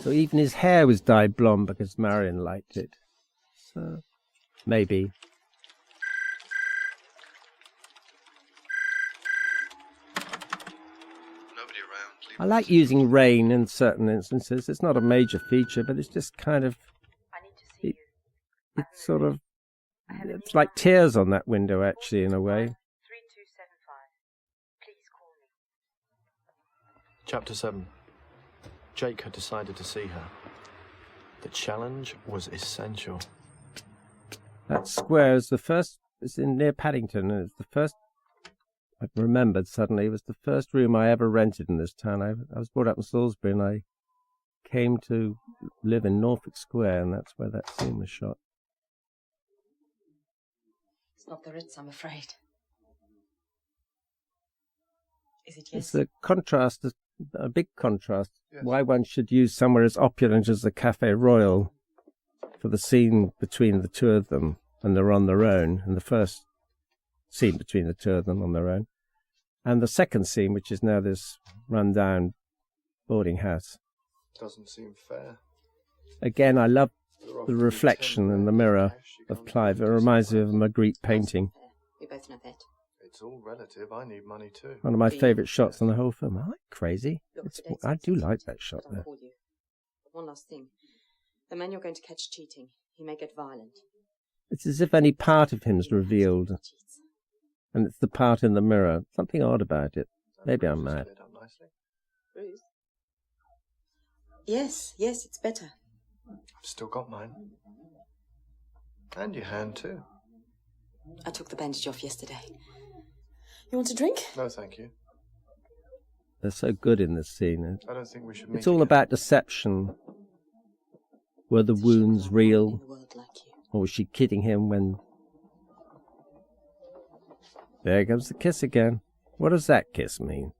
So even his hair was dyed blonde because Marion liked it. So maybe. I like using rain in certain instances. It's not a major feature, but it's just kind of... It's sort of... It's like tears on that window, actually, in a way. Chapter 7. Jake had decided to see her. The challenge was essential. That square is the first... It's near Paddington, and it's the first... I remembered suddenly, it was the first room I ever rented in this town. I was brought up in Salisbury, and I came to live in Norfolk Square, and that's where that scene was shot. It's not the Ritz, I'm afraid. Is it yes? It's a contrast, a big contrast. Yes. Why one should use somewhere as opulent as the Café Royal for the scene between the two of them, and they're on their own, and the first scene between the two of them on their own, and the second scene, which is now this run-down boarding house. Doesn't seem fair. Again, I love the reflection in the mirror of Clive. It reminds me of a Magritte painting. We both know that. It's all relative. I need money too. One of my favourite shots in the whole film. Am I crazy? I do like that shot there. One last thing. The man you're going to catch cheating, he may get violent. It's as if any part of him's revealed. And it's the part in the mirror. Something odd about it. Maybe I'm mad. Bruce? Yes, it's better. I've still got mine. And your hand too. I took the bandage off yesterday. You want a drink? No, thank you. They're so good in this scene. I don't think we should meet It's all again. about deception. Were the wounds real? Or was she kidding him when... There comes the kiss again. What does that kiss mean?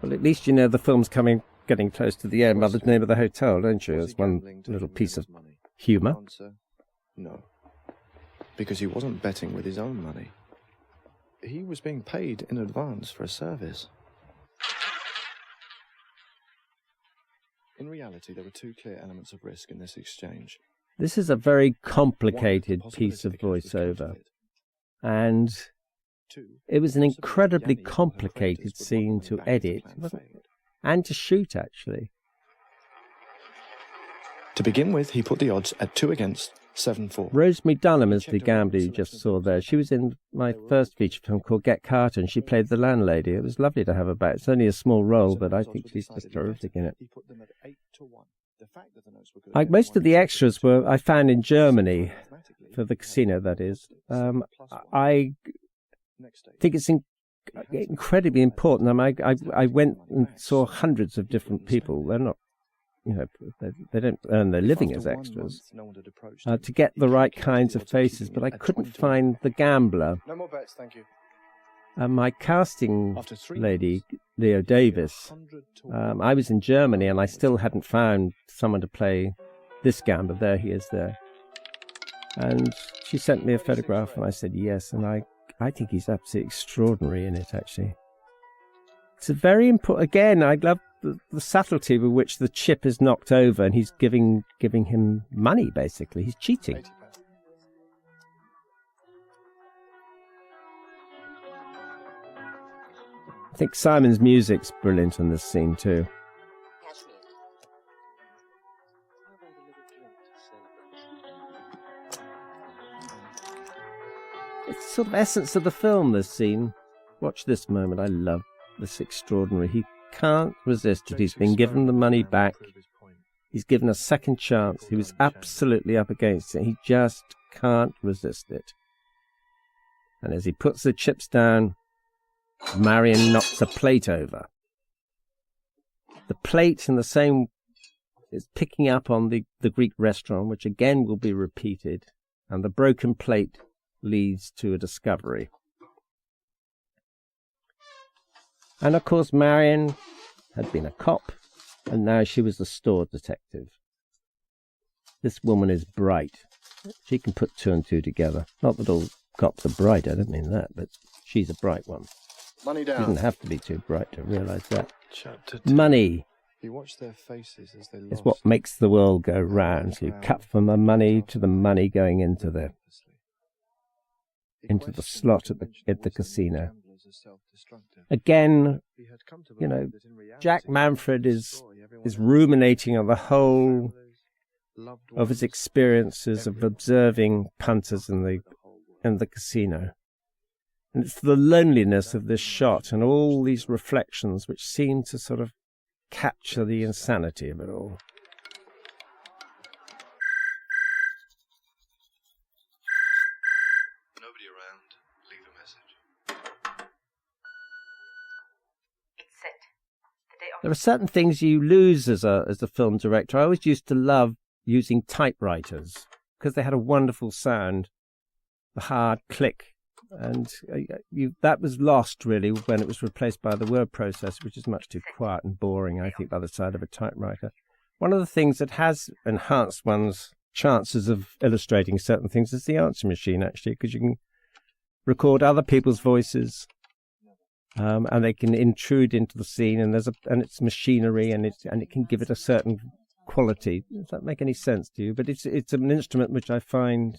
Well, at least you know the film's getting close to the end by the name of the hotel, don't you? It's one little piece of humour. No. Because he wasn't betting with his own money. He was being paid in advance for a service. In reality, there were two clear elements of risk in this exchange. This is a very complicated piece of voiceover. And it was an incredibly complicated scene to edit and to shoot, actually. To begin with, he put the odds at 2 against 7-4. Rosemary Dunham is the gambler you just saw there. She was in my first feature film called Get Carter, and she played the landlady. It was lovely to have her back. It's only a small role, but I think she's just terrific in it. Like most of the extras I found in Germany, for the casino, that is. I think it's incredibly important. I went and saw hundreds of different people. They're not, they don't earn their living as extras, to get the right kinds of faces, but I couldn't find the gambler. No more bets, thank you. My casting lady, Leo Davis, I was in Germany and I still hadn't found someone to play this gambler. There he is there. And she sent me a photograph and I said yes, and I think he's absolutely extraordinary in it, actually. It's a very important... Again, I love the subtlety with which the chip is knocked over and he's giving him money, basically. He's cheating. I think Simon's music's brilliant in this scene, too. It's the sort of essence of the film, this scene. Watch this moment. I love this extraordinary. He can't resist it. He's been given the money back. He's given a second chance. He was absolutely up against it. He just can't resist it. And as he puts the chips down, Marion knocks a plate over. The plate in the same is picking up on the Greek restaurant, which again will be repeated. And the broken plate leads to a discovery. And of course, Marion had been a cop, and now she was a store detective. this woman is bright. She can put two and two together. Not that all cops are bright, I don't mean that, but she's a bright one. Money She down. doesn't have to be too bright to realise that. Chapter 2. Money You watch their faces as they is lost. what makes the world go round. So you cut from the money to the money going into the slot at the casino. Again, you know, Jack Manfred is ruminating on the whole of his experiences of observing punters in the casino. And it's the loneliness of this shot and all these reflections which seem to sort of capture the insanity of it all. Nobody around. Leave a message. It's set. The day of There are certain things you lose as a film director. I always used to love using typewriters because they had a wonderful sound, the hard click, and that was lost really when it was replaced by the word processor, which is much too quiet and boring, I think, by the side of a typewriter. One of the things that has enhanced one's chances of illustrating certain things is the answer machine, actually, because you can record other people's voices, and they can intrude into the scene, and it's machinery, and it can give it a certain quality. Does that make any sense to you? But it's an instrument which I find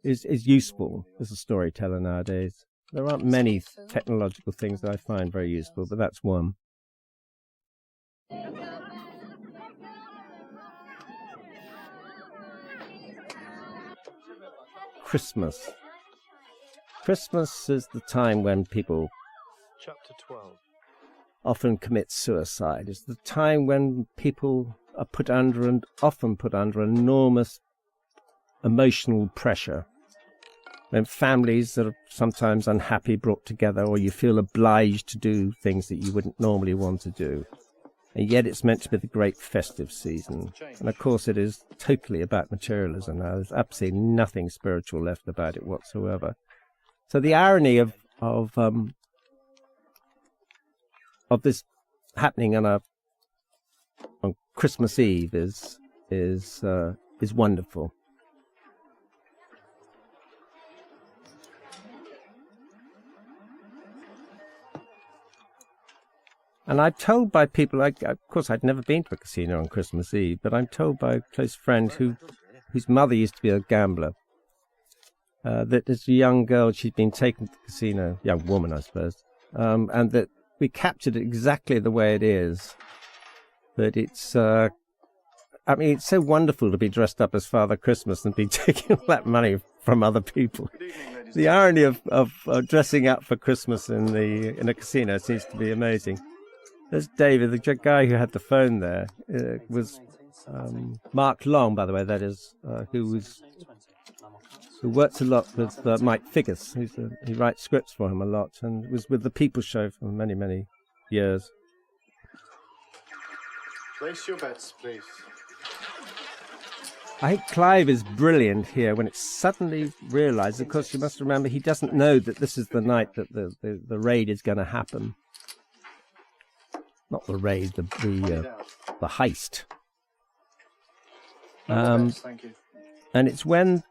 is useful as a storyteller nowadays. There aren't many technological things that I find very useful, but that's one. Christmas. Christmas is the time when people Chapter 12. often commit suicide. It's the time when people are often put under enormous emotional pressure, when families that are sometimes unhappy brought together, or you feel obliged to do things that you wouldn't normally want to do. And yet it's meant to be the great festive season. And of course it is totally about materialism now. There's absolutely nothing spiritual left about it whatsoever. So the irony of this happening on Christmas Eve is wonderful. And I'm told by people, of course I'd never been to a casino on Christmas Eve, but I'm told by a close friend whose mother used to be a gambler, that as a young girl she'd been taken to the casino, young woman I suppose, and that we captured it exactly the way it is. That it's, it's so wonderful to be dressed up as Father Christmas and be taking all that money from other people. The irony of dressing up for Christmas in a casino seems to be amazing. There's David, the guy who had the phone there, was Mark Long, by the way, that is, who works a lot with Mike Hodges. He writes scripts for him a lot, and was with the People Show for many, many years. Place your bets, please. I think Clive is brilliant here when it's suddenly realised. Of course, you must remember he doesn't know that this is the night that the raid is going to happen. Not the raid, the heist. Thank you. And it's when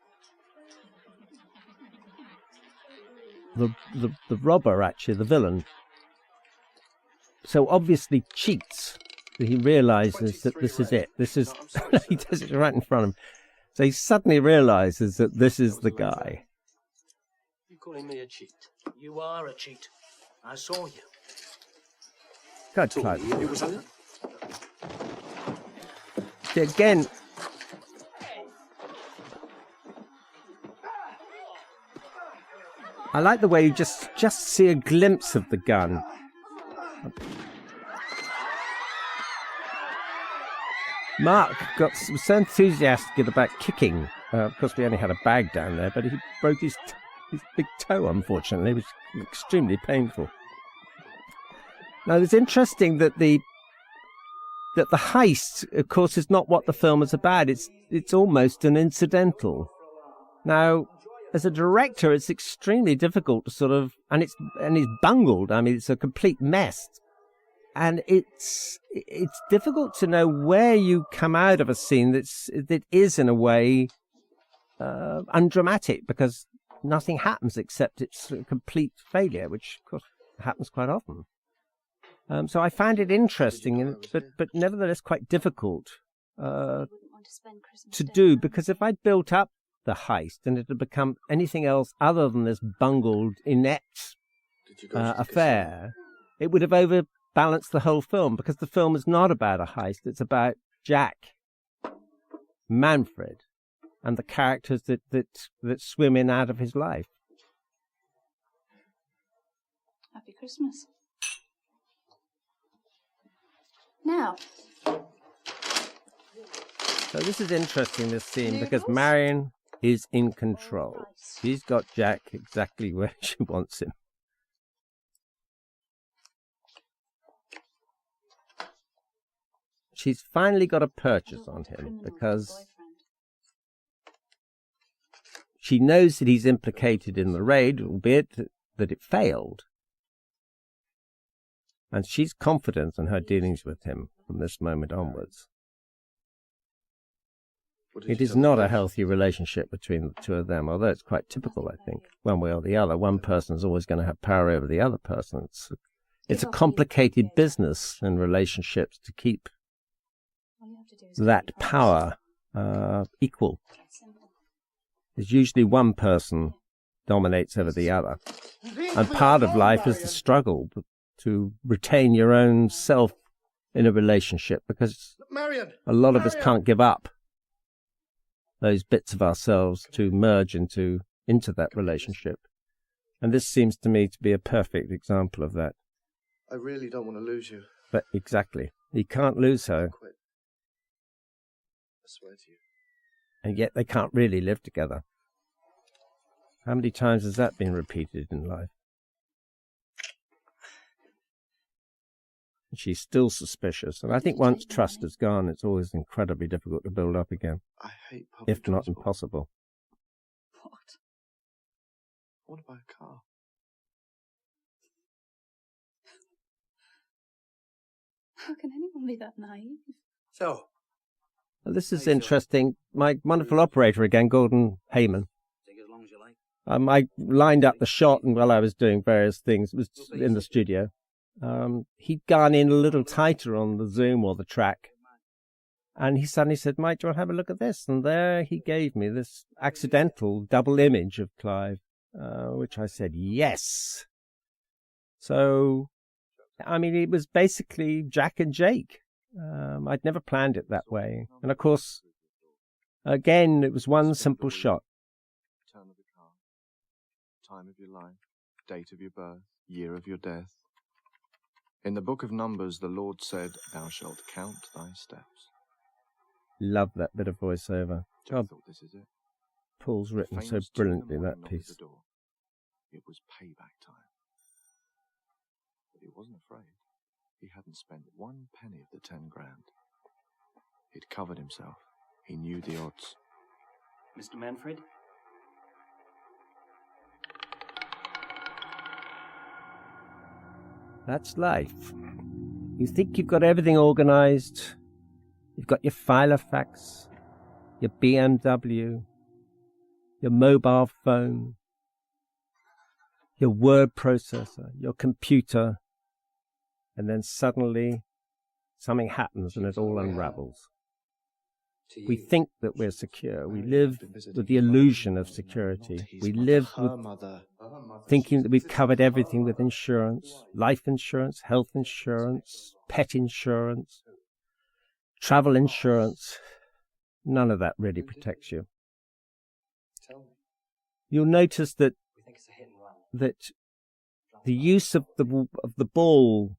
the robber, actually, the villain, so obviously cheats that he realises that this is it. This is he does it right in front of him. So he suddenly realises that this is the guy. You calling me a cheat? You are a cheat. I saw you. God, Clive. It was a... See, again, I like the way you just see a glimpse of the gun. Mark was so enthusiastic about kicking. Of course, we only had a bag down there, but he broke his big toe, unfortunately, which was extremely painful. Now, it's interesting that the heist, of course, is not what the film is about. It's almost an incidental. Now, as a director, it's extremely difficult to sort of, and it's bungled. I mean, it's a complete mess. and it's difficult to know where you come out of a scene that is in a way undramatic, because nothing happens except it's a complete failure, which of course happens quite often. So I find it interesting, but nevertheless quite difficult to do, because if I'd built up the heist and it had become anything else other than this bungled, inept affair, it would have overbalanced the whole film, because the film is not about a heist, it's about Jack Manfred and the characters that swim in out of his life. Happy Christmas. Now. So this is interesting, this scene, because Marion is in control. She's got Jack exactly where she wants him. She's finally got a purchase on him, because she knows that he's implicated in the raid, albeit that it failed. And she's confident in her dealings with him from this moment onwards. It is not a healthy relationship between the two of them, although it's quite typical, I think. One way or the other, one person is always going to have power over the other person. It's a complicated business in relationships to keep that power equal. There's usually one person dominates over the other. And part of life is the struggle to retain your own self in a relationship, because a lot of us can't give up those bits of ourselves to merge into that relationship. And this seems to me to be a perfect example of that. I really don't want to lose you. But exactly. He can't lose her. I swear to you. And yet they can't really live together. How many times has that been repeated in life? She's still suspicious, and I think once trust is gone, it's always incredibly difficult to build up again. I hate public if not transport. impossible. What? I want to buy a car. How can anyone be that naive? So, Well, this is interesting. My wonderful operator again, Gordon Heyman. take it as long as you like. I lined up the shot, and while I was doing various things, it was in the studio. He'd gone in a little tighter on the zoom or the track, and he suddenly said, "Mike, do you want to have a look at this?" And there he gave me this accidental double image of Clive, which I said, yes. So, I mean, it was basically Jack and Jake. I'd never planned it that way. And of course, again, it was one simple shot. Turn of the car, time of your life, date of your birth, year of your death. In the book of Numbers, the Lord said, "Thou shalt count thy steps." Love that bit of voiceover. Jack thought, this is it. Paul's written so Famous brilliantly, 2 in the morning that knocked at piece. the door. It was payback time. But he wasn't afraid. He hadn't spent 1 penny of the 10 grand. He'd covered himself. He knew the odds. Mr. Manfred? That's life. You think you've got everything organized. You've got your Filofax, your BMW, your mobile phone, your word processor, your computer, and then suddenly something happens and it all unravels. We think that we're secure. We live with the illusion of security. We live with thinking that we've covered everything with insurance, life insurance, health insurance, pet insurance, travel insurance. None of that really protects you. You'll notice that the use of the ball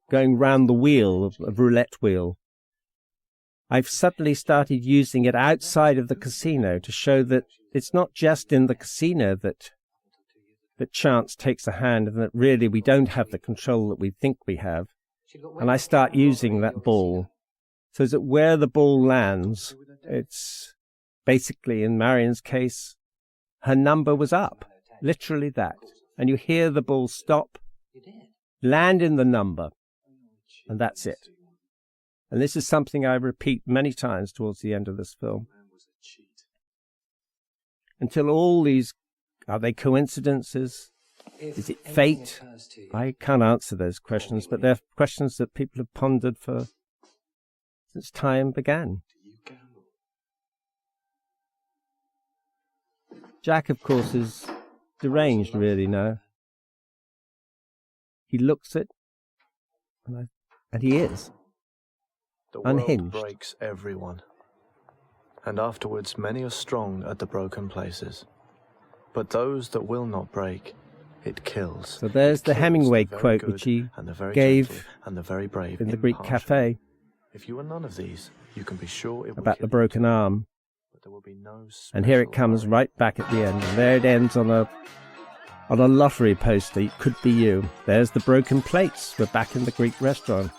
going round the wheel, of roulette wheel, I've suddenly started using it outside of the casino to show that it's not just in the casino that chance takes a hand and that really we don't have the control that we think we have. And I start using that ball so that where the ball lands, it's basically, in Marion's case, her number was up. Literally that. And you hear the ball stop, land in the number, And that's it. And this is something I repeat many times towards the end of this film. Until all these, are they coincidences? Is it fate? I can't answer those questions, but they're questions that people have pondered since time began. Jack, of course, is deranged really now. He looks it, and he is. The unhinged. world breaks everyone, and afterwards many are strong at the broken places. But those that will not break, it kills. So there's the Hemingway quote which he gave and the very brave in the Greek cafe If you are none of these, you can be sure it will about kill the broken arm. But there will be no And here it comes right back at the end. And there it ends on a lottery poster. It could be you. There's the broken plates. We're back in the Greek restaurant.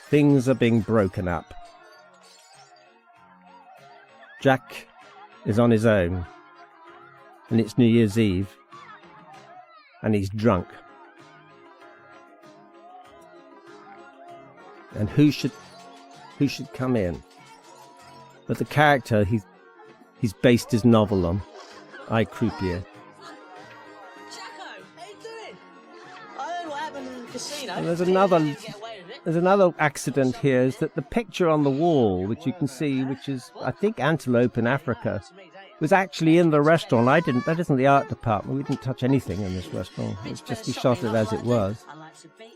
Things are being broken up. Jack is on his own. And it's New Year's Eve. And he's drunk. And who should come in? But the character he's based his novel on, Croupier. And there's another accident here, is that the picture on the wall, which you can see, which is, I think, antelope in Africa, was actually in the restaurant. That isn't the art department. We didn't touch anything in this restaurant. It's just we shot it as it was.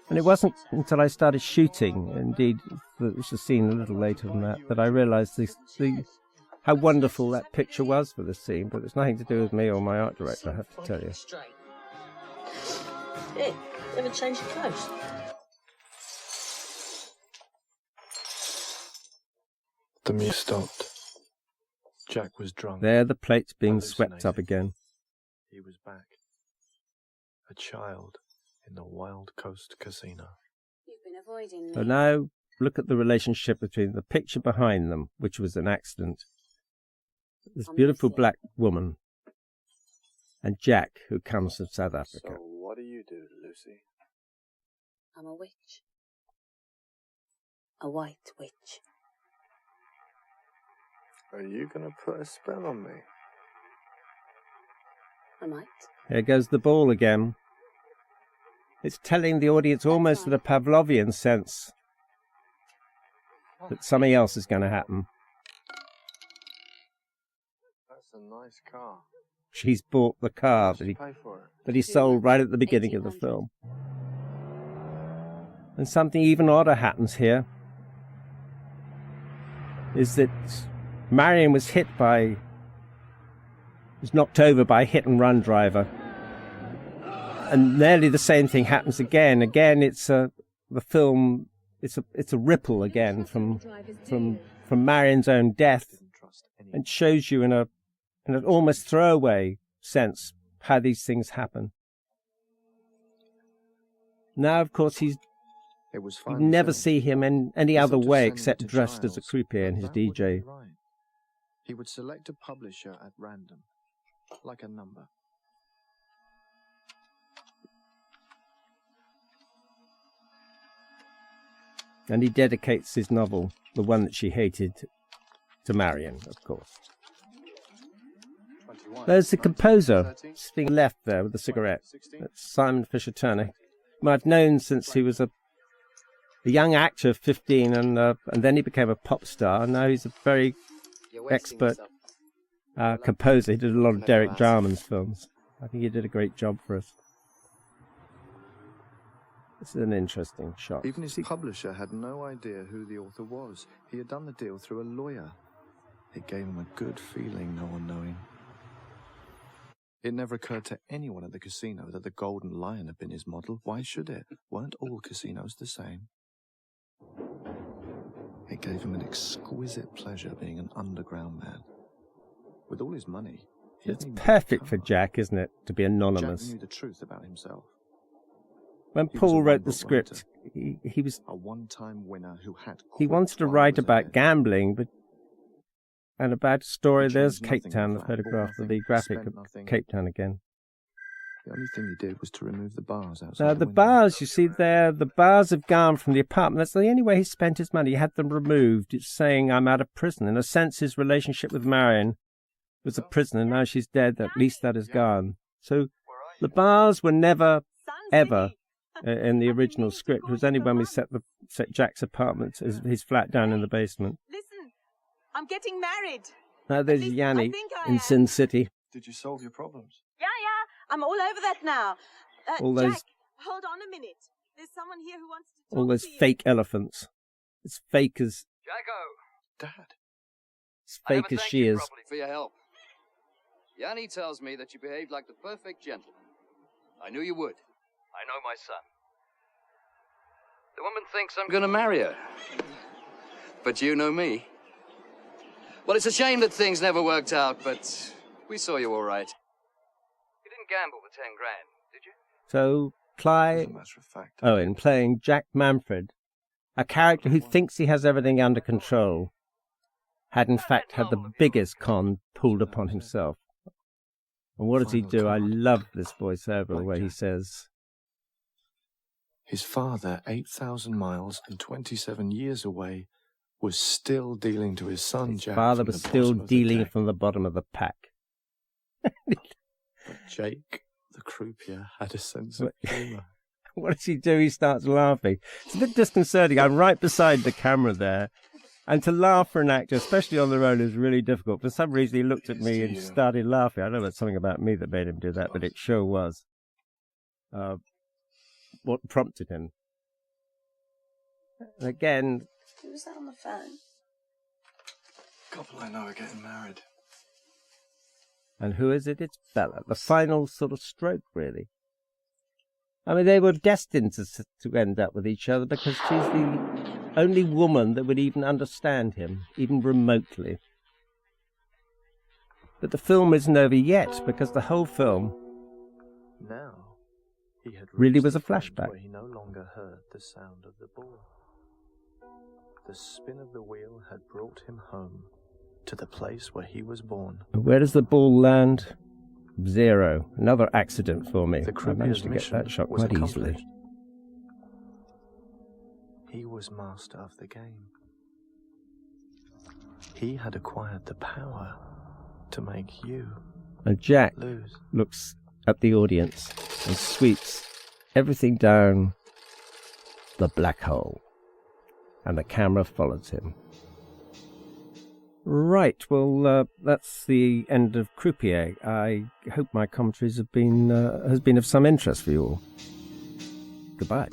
And it wasn't until I started shooting, indeed, it's a scene a little later than that I realised how wonderful that picture was for the scene, but it's nothing to do with me or my art director, I have to tell you. Yeah, never change your clothes. The music stopped. Jack was drunk. There the plates being swept up again. He was back. A child in the Wild Coast Casino. You've been avoiding me. So now look at the relationship between the picture behind them, which was an accident, this beautiful black woman, and Jack, who comes from South Africa. So what do you do, Lucy? I'm a witch. A white witch. Are you going to put a spell on me? I might. Here goes the ball again. It's telling the audience almost in a Pavlovian sense that something else is going to happen. That's a nice car. She's bought the car that he sold right at the beginning of the film. And something even odder happens here, is that Marion was knocked over by a hit-and-run driver. And nearly the same thing happens again. Again, it's a ripple again from Marion's own death, and shows you in an almost throwaway sense how these things happen. Now, of course, you never see him in any other way except dressed as a croupier and his DJ. He would select a publisher at random, like a number. And he dedicates his novel, the one that she hated, to Marion, of course. There's the composer sitting left there with the cigarette. That's Simon Fisher Turner, whom I've known since he was a young actor of 15, and then he became a pop star. And now he's a very expert composer. He did a lot of Derek Jarman's films. I think he did a great job for us. This is an interesting shot. Even his publisher had no idea who the author was. He had done the deal through a lawyer. It gave him a good feeling, no one knowing. It never occurred to anyone at the casino that the Golden Lion had been his model. Why should it? Weren't all casinos the same? It gave him an exquisite pleasure being an underground man. With all his money, it's perfect for Jack, isn't it, to be anonymous? Jack knew the truth about himself. When Paul wrote the script, he was a one-time winner who had. He wanted to write about gambling, and about a story. There's Cape Town, the photograph of the graphic of Cape Town again. The only thing he did was to remove the bars outside. Now, the bars, you see there, the bars have gone from the apartment. That's the only way he spent his money. He had them removed. It's saying, I'm out of prison. In a sense, his relationship with Marion was a prison, and now she's dead. At least that is gone. So the bars were never, ever in the original script. It was only when we set Jack's apartment, his flat down in the basement. Listen, I'm getting married. Now there's Yanni in Sin City. Did you solve your problems? Yeah, I'm all over that now. All those, Jack, hold on a minute. There's someone here who wants to talk all those to you. fake elephants. As fake as... Jacko! Dad. As fake as she is. For your help. Yanni tells me that you behaved like the perfect gentleman. I knew you would. I know my son. The woman thinks I'm going to marry her. But you know me. Well, it's a shame that things never worked out, but we saw you all right. You didn't gamble with 10 grand, did you? So, Clive Owen playing Jack Manfred, a character who thinks he has everything under control, had in fact had the biggest con pulled upon himself. And what does he do? I love this voiceover where he says... His father, 8,000 miles and 27 years away, was still dealing to his son, Jack. Father was still dealing from the bottom of the pack. But Jake, the croupier, had a sense of humour. What does he do? He starts laughing. It's a bit disconcerting. I'm right beside the camera there. And to laugh for an actor, especially on the road, is really difficult. For some reason, he looked at me and started laughing. I don't know if it's something about me that made him do that, but it sure was. What prompted him. And again... Who was that on the phone? Couple I know are getting married. And who is it? It's Bella. The final sort of stroke, really. I mean, they were destined to end up with each other because she's the only woman that would even understand him, even remotely. But the film isn't over yet because the whole film Now, he had really was a reached the point flashback. where he no longer heard the sound of the ball. The spin of the wheel had brought him home to the place where he was born. Where does the ball land? Zero. Another accident for me. The I managed to get mission that shot was quite easily. accomplished. He was master of the game. He had acquired the power to make you And Jack lose. looks at the audience and sweeps everything down the black hole. And the camera follows him. Right, well, that's the end of Croupier. I hope my commentaries has been of some interest for you all. Goodbye.